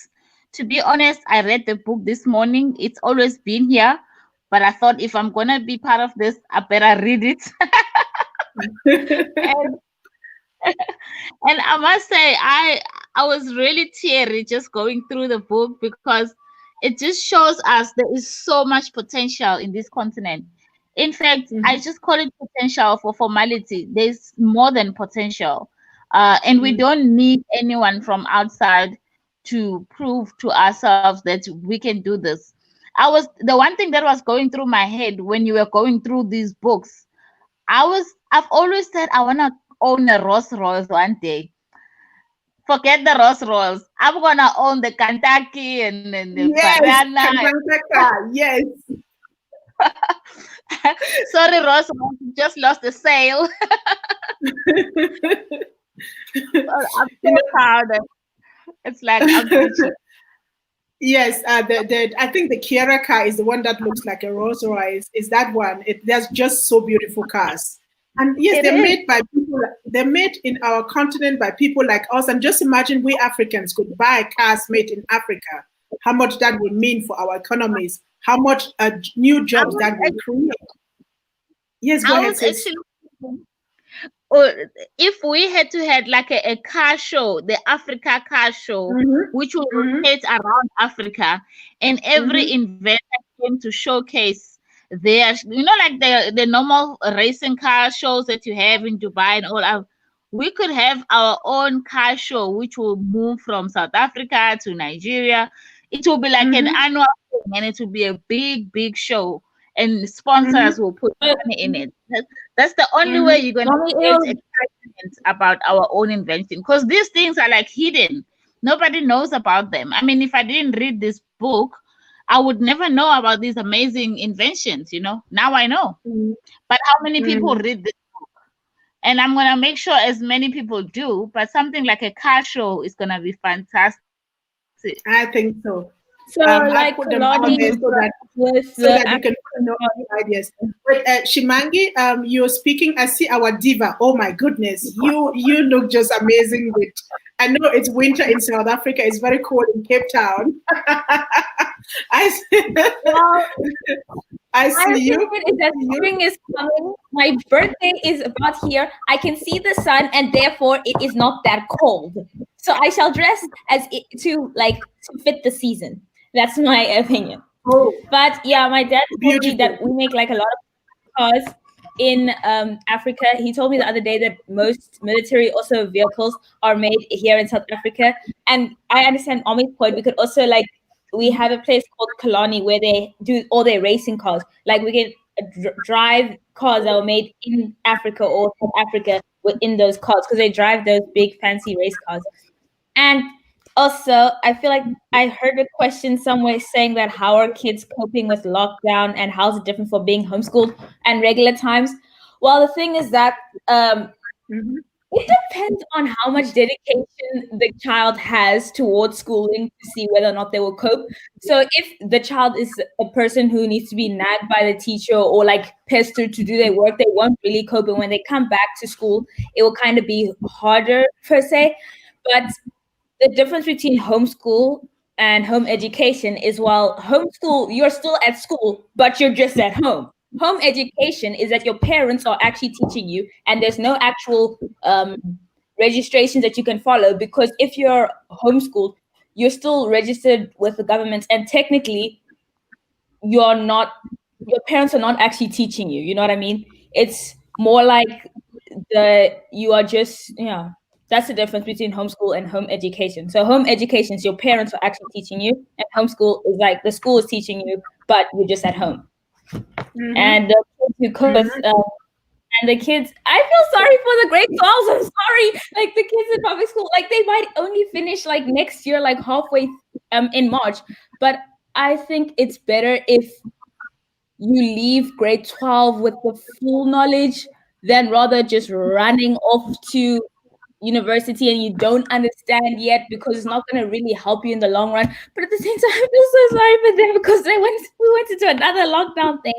To be honest, I read the book this morning. It's always been here, but I thought if I'm gonna be part of this, I better read it. and and I must say, I was really teary just going through the book because it just shows us there is so much potential in this continent. In fact, I Mhm. just call it potential for formality. There's more than potential, and we Mm. don't need anyone from outside to prove to ourselves that we can do this. I was the one thing that was going through my head when you were going through these books. I've always said I wanna own a Rolls Royce one day. Forget the Rolls Royce. I'm gonna own the Kentucky and the Yes, Pariana. Kankantaka, yes. Sorry, Rolls Royce, just lost the sale. But I'm You so know, proud. It's like I'm preaching. yes, I think the Kiara car is the one that looks like a Rolls Royce. Is that one? There's just so beautiful cars. And yes, It they're is. made by people. They're made in our continent by people like us. And just imagine we Africans could buy cars made in Africa. How much that would mean for our economies? How much new I jobs was that will create? Yes, go I ahead, was sis. actually or if we had to had like a car show, the Africa car show, Mm-hmm. which will Mm-hmm. rotate around Africa, and every Mm-hmm. inventor came to showcase their, like the normal racing car shows that you have in Dubai and all. We could have our own car show, which will move from South Africa to Nigeria. It will be like an Mm-hmm. annual thing, and it will be a big, big show, and Mm-hmm. sponsors will put But money in it. That's the only way Mm-hmm. you're going to mommy, create excitement about our own invention, because these things are like hidden. Nobody knows about them. I mean, if I didn't read this book, I would never know about these amazing inventions. Now I know. But how many people Mm-hmm. read this? And I'm going to make sure as many people do. But something like a car show is going to be fantastic. I think so. so I like put them out there Kalani so was the that you can put no African. ideas. But Shimangi, you're speaking. I see our diva. Oh my goodness, you look just amazing. With I know it's winter in South Africa. It's very cold in Cape Town. I see, Well, I my see you. opinion is that I see you. spring is coming. My birthday is about here. I can see the sun, and therefore it is not that cold. So I shall dress as it to fit the season. That's my opinion. Oh, But yeah, my dad told me beautiful. that we make like a lot of cars in Africa. He told me the other day that most military also vehicles are made here in South Africa. And I understand Omi's point. We could also we have a place called Kalani where they do all their racing cars. Like we can drive cars that were made in Africa or South Africa within those cars because they drive those big fancy race cars. And also, I feel like I heard a question somewhere saying that how are kids coping with lockdown and how's it different for being homeschooled and regular times? Well, the thing is that Mhm. it depends on how much dedication the child has towards schooling to see whether or not they will cope. So if the child is a person who needs to be nagged by the teacher or like pestered to do their work, they won't really cope. And when they come back to school, it will kind of be harder per se. But the difference between homeschool and home education is while homeschool, you're still at school, but you're just at home. Home education is that your parents are actually teaching you, and there's no actual registrations that you can follow because if you're homeschooled, you're still registered with the government, and technically, you're not. Your parents are not actually teaching you. You know what I mean? It's more like you are just that's the difference between homeschool and home education. So home education is your parents are actually teaching you, and homeschool is like the school is teaching you, but you're just at home. Mhm. And the kids who cope with Mhm. and the kids, I feel sorry for the grade 12s. I'm sorry. Like the kids in public school, like they might only finish like next year, like halfway in March. But I think it's better if you leave grade 12 with the full knowledge than rather just running off to university and you don't understand yet because it's not going to really help you in the long run. But at the same time, I feel so sorry for them because we went into another lockdown thing.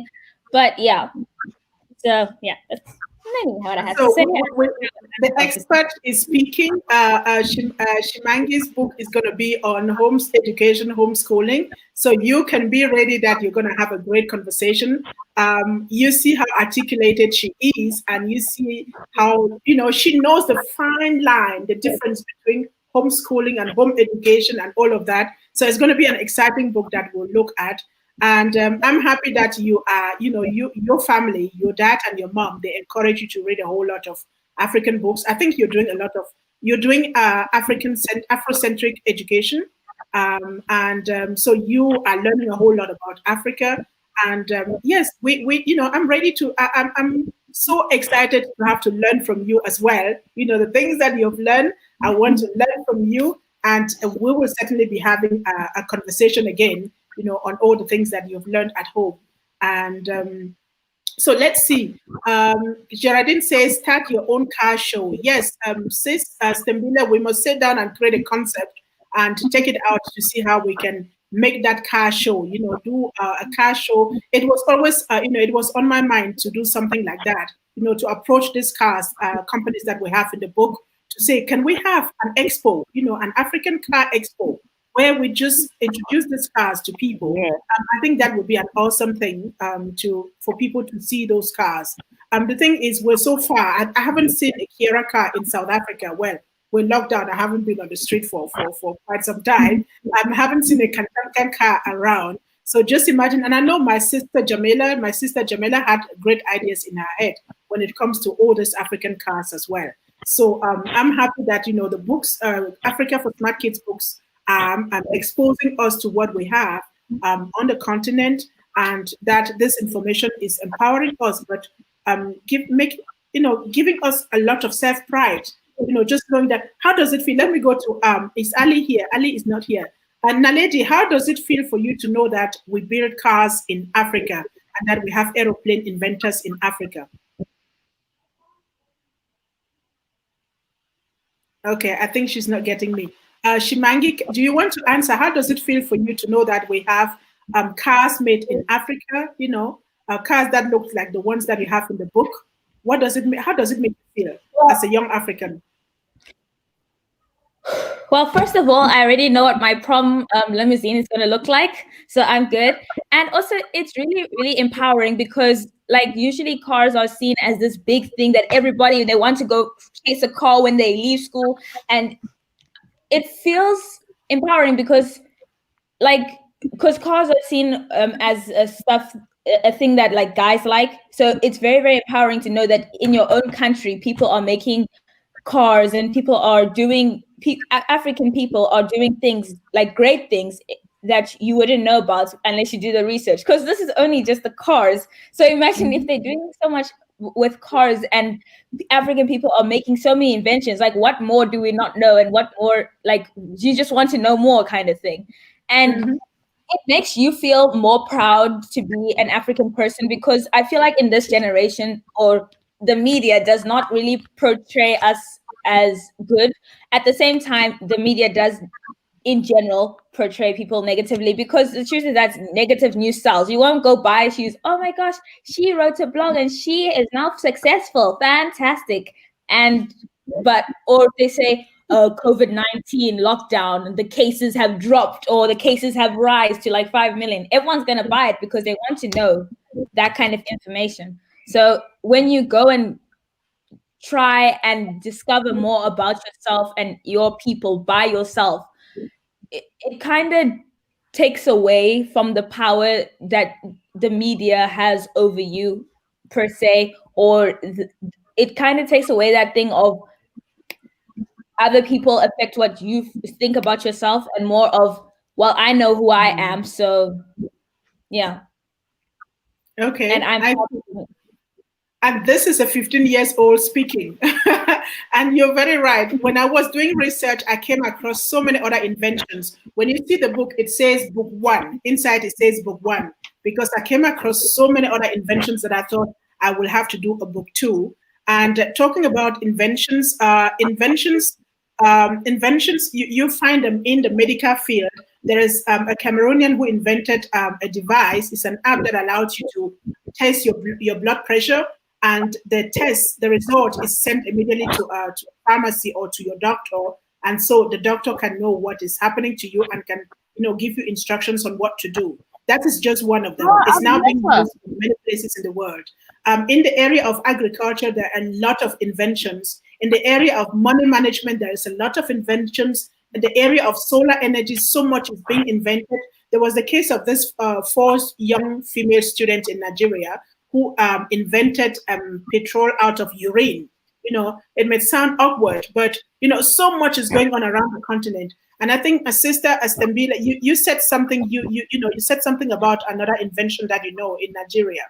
But yeah, so yeah, So the expert is speaking. Shimangi's book is going to be on education, homeschooling. So you can be ready that you're going to have a great conversation. You see how articulated she is, and you see how, she knows the fine line, the difference between homeschooling and home education and all of that. So it's going to be an exciting book that we'll look at. And I'm happy that you are, your family, your dad and your mom, they encourage you to read a whole lot of African books. I think you're doing Afrocentric education. So you are learning a whole lot about Africa. And yes, I'm ready to, I'm so excited to have to learn from you as well. The things that you've learned, I want to learn from you. And we will certainly be having a conversation again, on all the things that you've learned at home. And so let's see. Geraldine says, start your own car show. Yes, sis Stembile, we must sit down and create a concept and take it out to see how we can make that car show, do a car show. It was always, it was on my mind to do something like that, to approach these cars, companies that we have in the book, to say, can we have an expo, an African car expo, where we just introduce these cars to people. Yeah. I think that would be an awesome thing for people to see those cars. The thing is, we're so far. I haven't seen a Kiera car in South Africa. Well, we're locked down. I haven't been on the street for quite some time. I haven't seen a Kantan car around. So just imagine, and I know my sister Jamila had great ideas in her head when it comes to all these African cars as well. So I'm happy that, the books, Africa for Smart Kids books, exposing us to what we have on the continent, and that this information is empowering us, but giving us a lot of self-pride. Just knowing that, how does it feel? Let me go to is Ali here? Ali is not here. And Naledi, how does it feel for you to know that we build cars in Africa and that we have aeroplane inventors in Africa? Okay, I think she's not getting me. Shimangi, do you want to answer? How does it feel for you to know that we have cars made in Africa, cars that look like the ones that you have in the book? What does it how does it make you feel as a young African? Well, first of all, I already know what my prom limousine is going to look like, so I'm good. And also, it's really, really empowering because, usually cars are seen as this big thing that everybody, they want to go chase a car when they leave school. And it feels empowering because cars are seen as a thing that guys like. So it's very, very empowering to know that in your own country, people are making cars and people are doing, African people are doing things, great things that you wouldn't know about unless you do the research, because this is only just the cars. So imagine if they're doing so much with cars and African people are making so many inventions, what more do we not know, and what more, you just want to know more kind of thing. And it makes you feel more proud to be an African person, because I feel like in this generation, or the media does not really portray us as good. At the same time, the media does in general portray people negatively, because the truth is that negative news sells. You won't go buy shoes. Oh my gosh, she wrote a blog and she is now successful. Fantastic. Or they say, COVID-19 lockdown, the cases have dropped or the cases have rise to 5 million. Everyone's going to buy it because they want to know that kind of information. So when you go and try and discover more about yourself and your people by yourself, it kind of takes away from the power that the media has over you per se, or it kind of takes away that thing of other people affect what you think about yourself, and more of, well, I know who I am, so yeah. Okay. And this is a 15 years old speaking. And you're very right. When I was doing research, I came across so many other inventions. When you see the book, it says book 1. Inside it says book 1, because I came across so many other inventions that I thought I will have to do a book 2. And talking about inventions, you find them in the medical field. There is a Cameroonian who invented a device. It's an app that allows you to test your blood pressure. and the test, the result is sent immediately to a pharmacy or to your doctor, and so the doctor can know what is happening to you and can, give you instructions on what to do. That is just one of them. It's now being used in many places in the world. In the area of agriculture, there are a lot of inventions. In the area of money management, there is a lot of inventions. In the area of solar energy, so much is being invented. There was the case of this 4 young female students in Nigeria who invented petrol out of urine. It may sound awkward, but so much is going on around the continent. And I think, Sister Astambile, you said something. You said something about another invention that in Nigeria.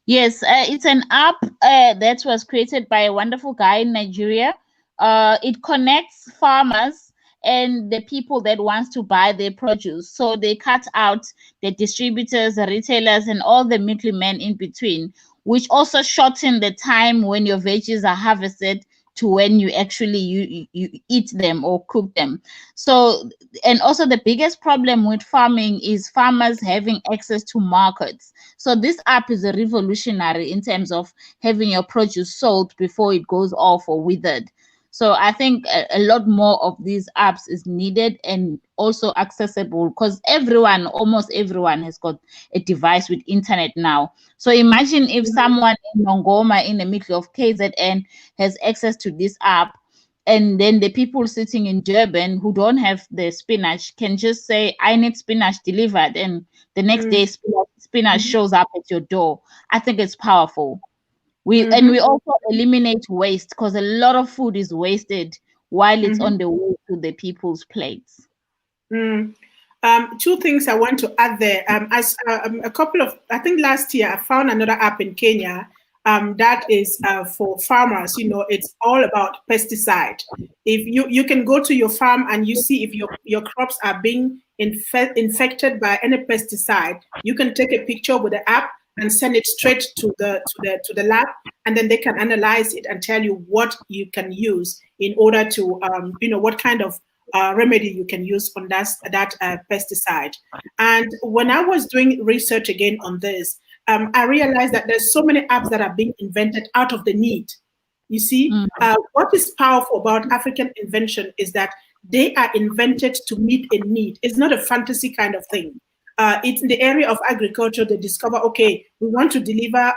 Yes, it's an app that was created by a wonderful guy in Nigeria. It connects farmers and the people that wants to buy their produce. So they cut out the distributors, the retailers, and all the middlemen in between, which also shorten the time when your veggies are harvested to when you actually you eat them or cook them. So, and also the biggest problem with farming is farmers having access to markets. So this app is a revolutionary in terms of having your produce sold before it goes off or withered. So I think a lot more of these apps is needed and also accessible, because almost everyone has got a device with internet now. So imagine if someone in Nongoma in the middle of KZN has access to this app, and then the people sitting in Durban who don't have the spinach can just say, I need spinach delivered, and the next day spinach shows up at your door. I think it's powerful. And we also eliminate waste, because a lot of food is wasted while it's on the way to the people's plates. 2 things I want to add there. As a couple of, I think last year, I found another app in Kenya that is for farmers. It's all about pesticide. If you can go to your farm and you see if your crops are being infected by any pesticide, you can take a picture with the app and send it straight to the lab, and then they can analyze it and tell you what you can use in order to what kind of remedy you can use on that pesticide. And when I was doing research again on this, I realized that there's so many apps that are being invented out of the need. You see, what is powerful about African invention is that they are invented to meet a need. It's not a fantasy kind of thing. It's in the area of agriculture. They discover, okay, we want to deliver,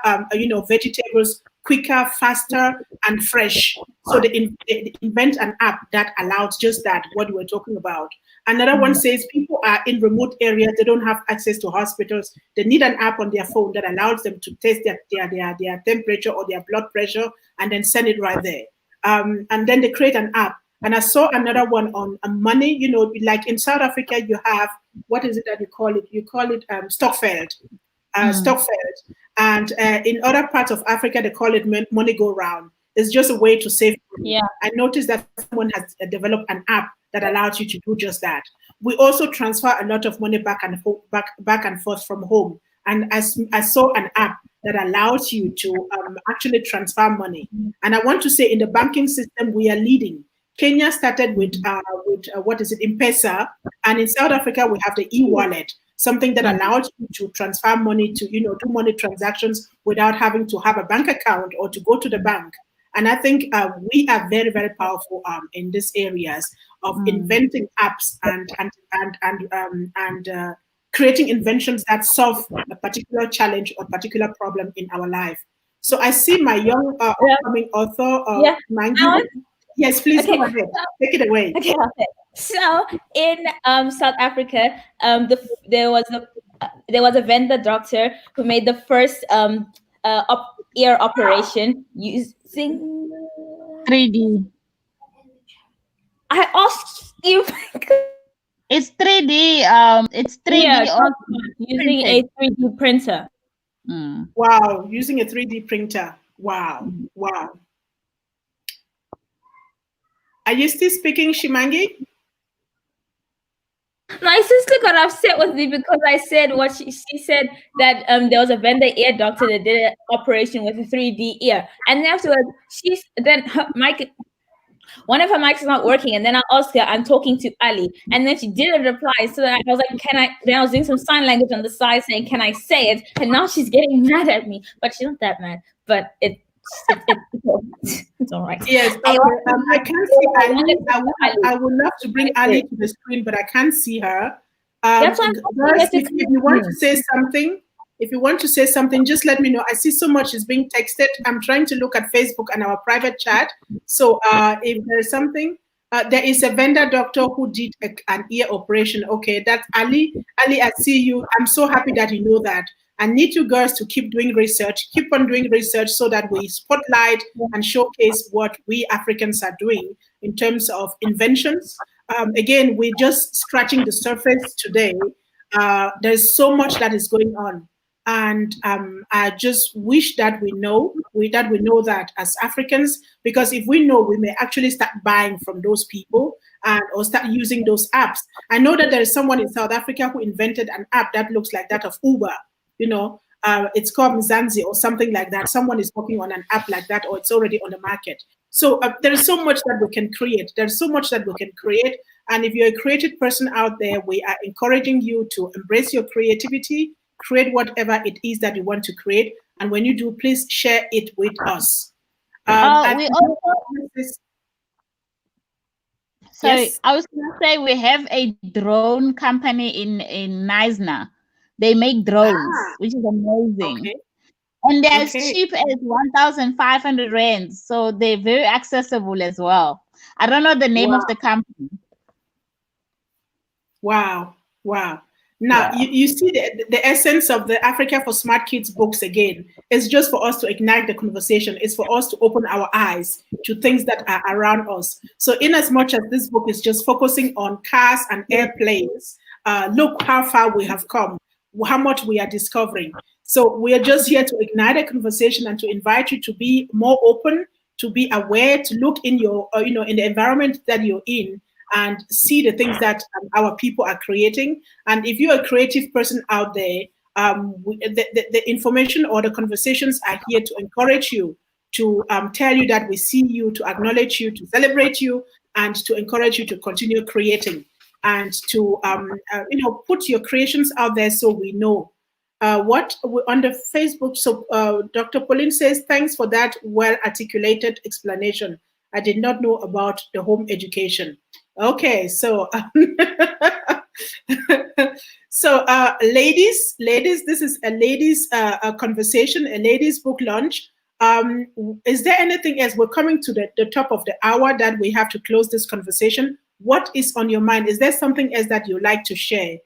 vegetables quicker, faster, and fresh. So they invent an app that allows just that, what we're talking about. Another one says people are in remote areas. They don't have access to hospitals. They need an app on their phone that allows them to test their temperature or their blood pressure and then send it right there. And then they create an app. And I saw another one on money. Like in South Africa, you have, what is it that you call it? You call it Stokveld. Stokveld. And in other parts of Africa, they call it money go round. It's just a way to save money. Yeah. I noticed that someone has developed an app that allows you to do just that. We also transfer a lot of money back and forth from home. And I saw an app that allows you to actually transfer money. And I want to say in the banking system, we are leading. Kenya started with what is it, M-Pesa, and in South Africa we have the e-wallet, something that allows you to transfer money to do money transactions without having to have a bank account or to go to the bank. And I think we are very, very powerful in these areas of inventing apps and creating inventions that solve a particular challenge or particular problem in our life. So I see my young upcoming author, Mangi. Yes, please go ahead. Take it away. Okay. So in South Africa, there was a vendor doctor who made the first ear operation using 3D. I asked you. It's 3D. It's 3D. Yeah, using a 3D printer. Wow, using a 3D printer. Wow. Are you still speaking, Shimangi? My sister got upset with me because I said what she said, that there was a vendor ear doctor that did an operation with a 3D ear, and then afterwards her mic, one of her mics is not working, and then I asked her, I'm talking to Ali, and then she didn't reply. So then I was like, then I was doing some sign language on the side saying, can I say it? And now she's getting mad at me, but she's not that mad. but it's all right. Yes, okay. I can't see Ali. I would love to bring Ali to the screen, but I can't see her. That's why girls, if you want to say something, just let me know. I see so much is being texted. I'm trying to look at Facebook and our private chat. So if there's something, there is a vendor doctor who did an ear operation. Okay, that's Ali. Ali, I see you. I'm so happy that you know that. I need you girls to keep doing research, keep on doing research so that we spotlight and showcase what we Africans are doing in terms of inventions. Again, we're just scratching the surface today. There's so much that is going on. And I just wish that we know that as Africans, because if we know, we may actually start buying from those people or start using those apps. I know that there is someone in South Africa who invented an app that looks like that of Uber. It's called Mzansi or something like that. Someone is working on an app like that, or it's already on the market. So there is so much that we can create. There's so much that we can create. And if you're a creative person out there, we are encouraging you to embrace your creativity, create whatever it is that you want to create. And when you do, please share it with us. I was going to say we have a drone company in Neisner. They make drones, which is amazing. Okay. And they're as cheap as 1,500 rand. So they're very accessible as well. I don't know the name of the company. Wow. Now, you see the essence of the Africa for Smart Kids books again. It's just for us to ignite the conversation. It's for us to open our eyes to things that are around us. So in as much as this book is just focusing on cars and airplanes, look how far we have come, how much we are discovering. So we are just here to ignite a conversation and to invite you to be more open, to be aware, to look in your, in the environment that you're in, and see the things that our people are creating. And if you're a creative person out there, the information or the conversations are here to encourage you, to tell you that we see you, to acknowledge you, to celebrate you, and to encourage you to continue creating and to put your creations out there so we know. What on the Facebook, so Dr. Pauline says, thanks for that well-articulated explanation. I did not know about the home education. Okay, so ladies, this is a ladies' conversation, a ladies' book launch. Is there anything else? We're coming to the top of the hour that we have to close this conversation. What is on your mind? Is there something else that you'd like to share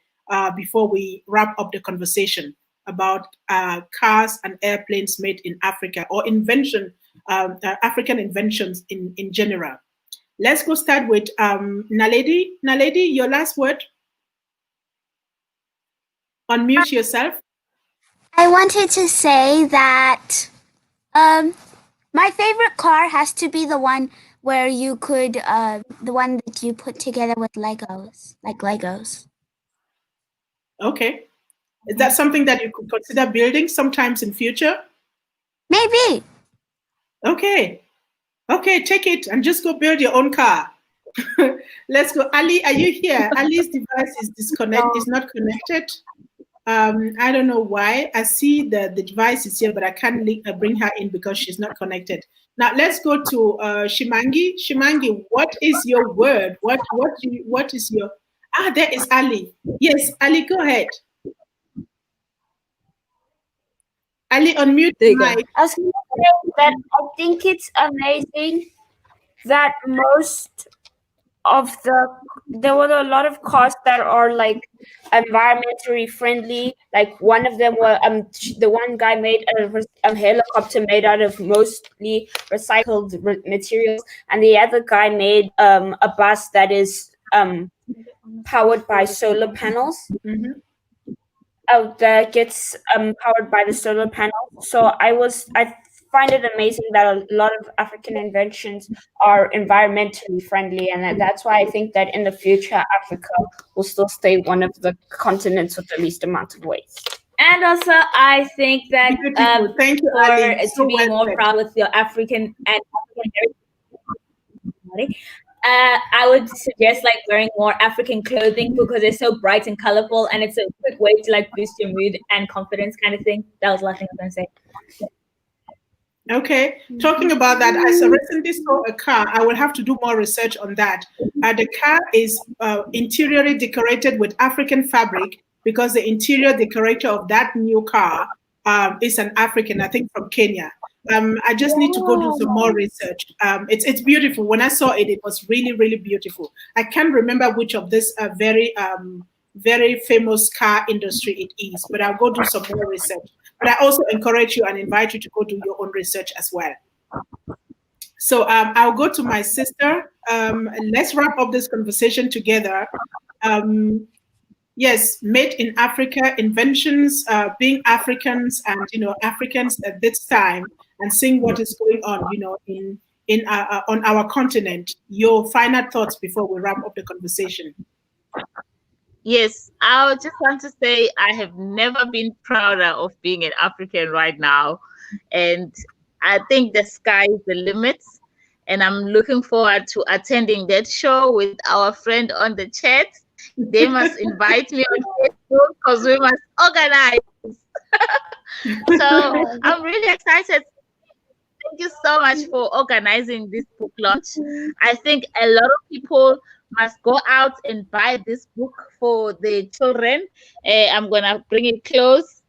before we wrap up the conversation about cars and airplanes made in Africa, or African inventions in general? Let's go start with Naledi. Naledi, your last word. Unmute yourself. I wanted to say that my favorite car has to be the one where you could, the one that you put together with Legos, like Legos. Okay. Is that something that you could consider building sometimes in future? Maybe. Okay. Okay, take it and just go build your own car. Let's go. Ali, are you here? Ali's device is is not connected. I don't know why. I see the device is here, but I can't bring her in because she's not connected. Now let's go to Shimangi. Shimangi, what is your word? What is your? There is Ali. Yes, Ali, go ahead. Ali, unmute your mic. I was going to say that I think it's amazing that most of there were a lot of cars that are like environmentally friendly. Like one of them were the one guy made a helicopter made out of mostly recycled materials, and the other guy made a bus that is powered by solar panels. Mm-hmm. That gets powered by the solar panel. So I find it amazing that a lot of African inventions are environmentally friendly, and that's why I think that in the future Africa will still stay one of the continents with the least amount of waste. And also, I think that thank you, Ali. To be more proud with your African and I would suggest like wearing more African clothing because it's so bright and colorful, and it's a quick way to like boost your mood and confidence kind of thing. That was the last thing I was going to say. Okay, talking about that, I recently saw a car. I will have to do more research on that. The car is interiorly decorated with African fabric because the interior decorator of that new car is an African, I think from Kenya. I just need to go do some more research. It's beautiful. When I saw it, it was really, really beautiful. I can't remember which of this very famous car industry it is, but I'll go do some more research. But I also encourage you and invite you to go do your own research as well. So I'll go to my sister. Let's wrap up this conversation together. Yes, made in Africa, inventions, being Africans and, Africans at this time and seeing what is going on, in on our continent. Your final thoughts before we wrap up the conversation. Yes, I just want to say I have never been prouder of being an African right now. And I think the sky is the limit. And I'm looking forward to attending that show with our friend on the chat. They must invite me on Facebook because we must organize. So I'm really excited. Thank you so much for organizing this book launch. I think a lot of people must go out and buy this book for the children. I'm gonna bring it close.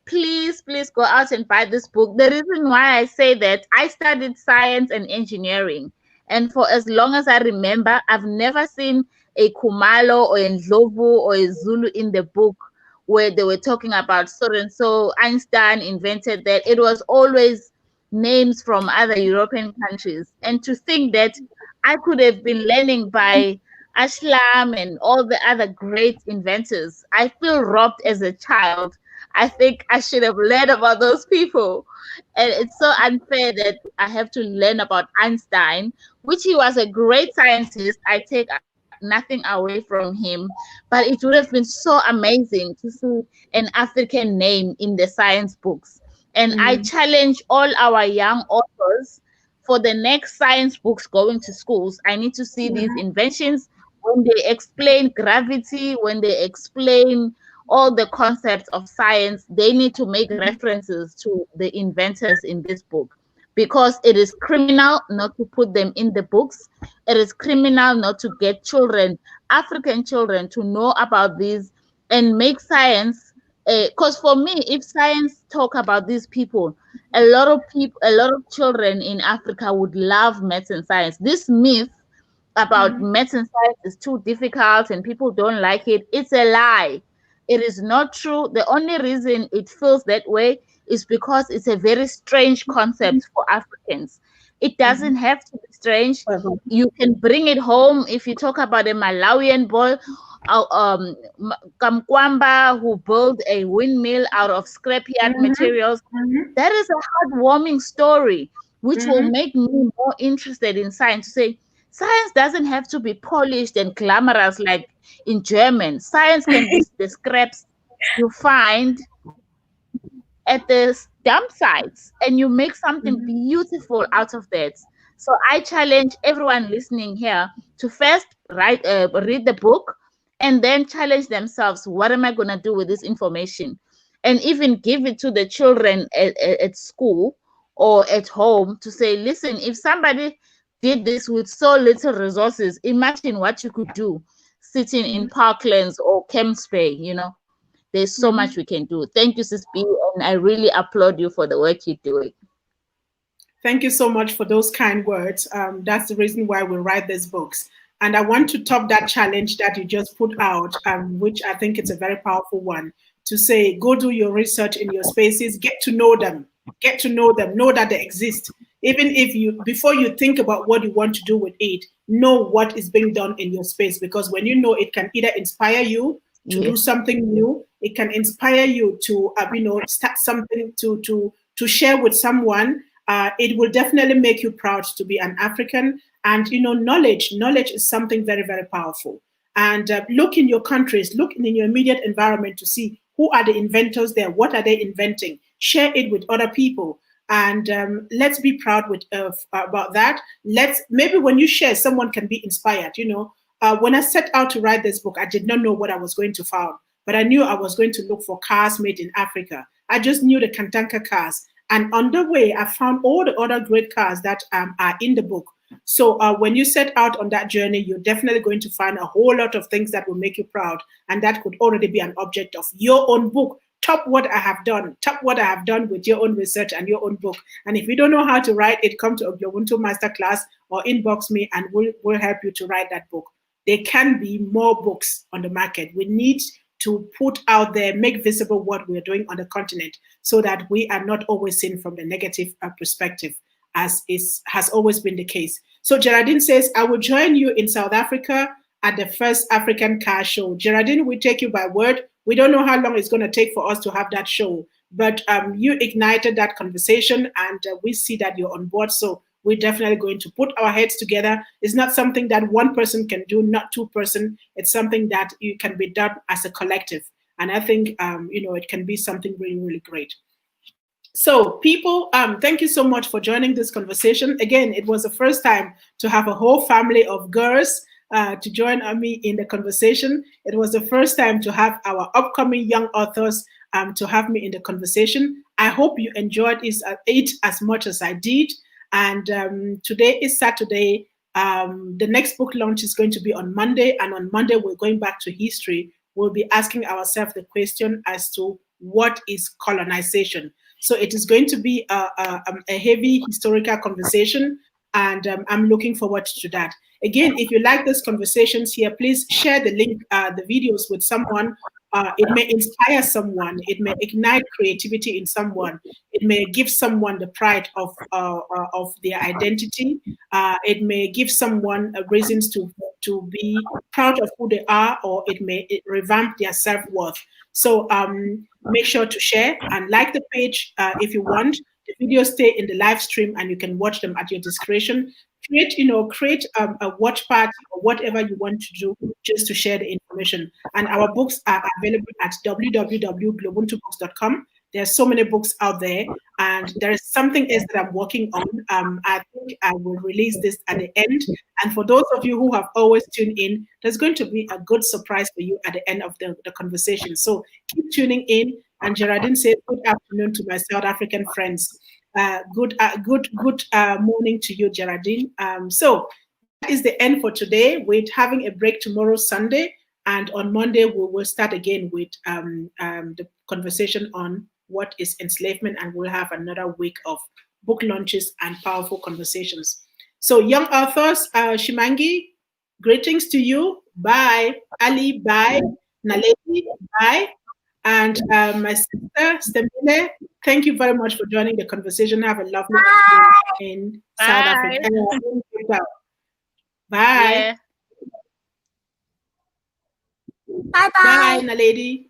Please go out and buy this book. The reason why I say that, I studied science and engineering, and for as long as I remember, I've never seen a Kumalo or a Ndlovu or a Zulu in the book where they were talking about so and so Einstein invented that. It was always names from other European countries. And to think that I could have been learning by Ashlam and all the other great inventors, I feel robbed as a child. I think I should have learned about those people. And it's so unfair that I have to learn about Einstein, which he was a great scientist. I take nothing away from him, but it would have been so amazing to see an African name in the science books. And I challenge all our young authors, for the next science books going to schools, I need to see these inventions when they explain gravity, when they explain all the concepts of science. They need to make references to the inventors in this book, because it is criminal not to put them in the books. It is criminal not to get children, African children, to know about these and make science. Because for me, if science talk about these people, a lot of children in Africa would love maths and science. This myth about maths and science is too difficult and people don't like it, it's a lie. It is not true. The only reason it feels that way is because it's a very strange concept for Africans. It doesn't have to be strange. You can bring it home. If you talk about a Malawian boy, Kamkwamba, who built a windmill out of scrapyard materials, that is a heartwarming story, which will make me more interested in science. To say, science doesn't have to be polished and glamorous like in German. Science can be the scraps you find at the dump sites, and you make something beautiful out of that. So I challenge everyone listening here to first read the book, and then challenge themselves, what am I going to do with this information? And even give it to the children at school or at home to say, listen, if somebody did this with so little resources, imagine what you could do sitting in Parklands or Kemps Bay. There's so much we can do. Thank you, Sis B, and I really applaud you for the work you're doing. Thank you so much for those kind words. That's the reason why we write these books. And I want to top that challenge that you just put out, which I think it's a very powerful one, to say, go do your research in your spaces, get to know them, know that they exist. Even if before you think about what you want to do with it, know what is being done in your space, because when you know, it can either inspire you to do something new, it can inspire you to, start something to share with someone. It will definitely make you proud to be an African. And, knowledge is something very, very powerful. And look in your countries, look in your immediate environment to see who are the inventors there, what are they inventing, share it with other people. And let's be proud about that. Maybe when you share, someone can be inspired. When I set out to write this book, I did not know what I was going to find, but I knew I was going to look for cars made in Africa. I just knew the Kantanka cars. And on the way, I found all the other great cars that are in the book. So when you set out on that journey, you're definitely going to find a whole lot of things that will make you proud. And that could already be an object of your own book. Top what I have done. Top what I have done with your own research and your own book. And if you don't know how to write it, come to a Globuntubooks masterclass or inbox me and we'll help you to write that book. There can be more books on the market. We need to put out there, make visible what we're doing on the continent so that we are not always seen from the negative perspective, as has always been the case. So Geraldine says, I will join you in South Africa at the first African car show. Geraldine, we take you by word. We don't know how long it's going to take for us to have that show, but you ignited that conversation and we see that you're on board. So we're definitely going to put our heads together. It's not something that one person can do, not two person. It's something that you can be done as a collective. And I think, it can be something really, really great. So people, thank you so much for joining this conversation. Again, it was the first time to have a whole family of girls to join me in the conversation. It was the first time to have our upcoming young authors to have me in the conversation. I hope you enjoyed it as much as I did. And today is Saturday. The next book launch is going to be on Monday. And on Monday, we're going back to history. We'll be asking ourselves the question as to what is colonization. So it is going to be a heavy historical conversation, and I'm looking forward to that. Again, if you like these conversations here, please share the link, the videos with someone. It may inspire someone. It may ignite creativity in someone. It may give someone the pride of their identity. It may give someone reasons to be proud of who they are, or it may revamp their self-worth. So make sure to share and like the page if you want. The videos stay in the live stream and you can watch them at your discretion. Create a watch party or whatever you want to do just to share the information. And our books are available at www.globuntubooks.com. There are so many books out there, and there is something else that I'm working on. I think I will release this at the end. And for those of you who have always tuned in, there's going to be a good surprise for you at the end of the conversation. So keep tuning in. And Geraldine said, good afternoon to my South African friends. Good morning to you, Geraldine. So that is the end for today. We're having a break tomorrow, Sunday. And on Monday, we will start again with the conversation on what is enslavement, and we'll have another week of book launches and powerful conversations. So young authors, Shimangi, greetings to you. Bye. Ali, bye. Naledi, bye. And my sister, Stembele, thank you very much for joining the conversation. Have a lovely afternoon in South Africa. Bye. Yeah. Bye-bye. Bye, Naledi.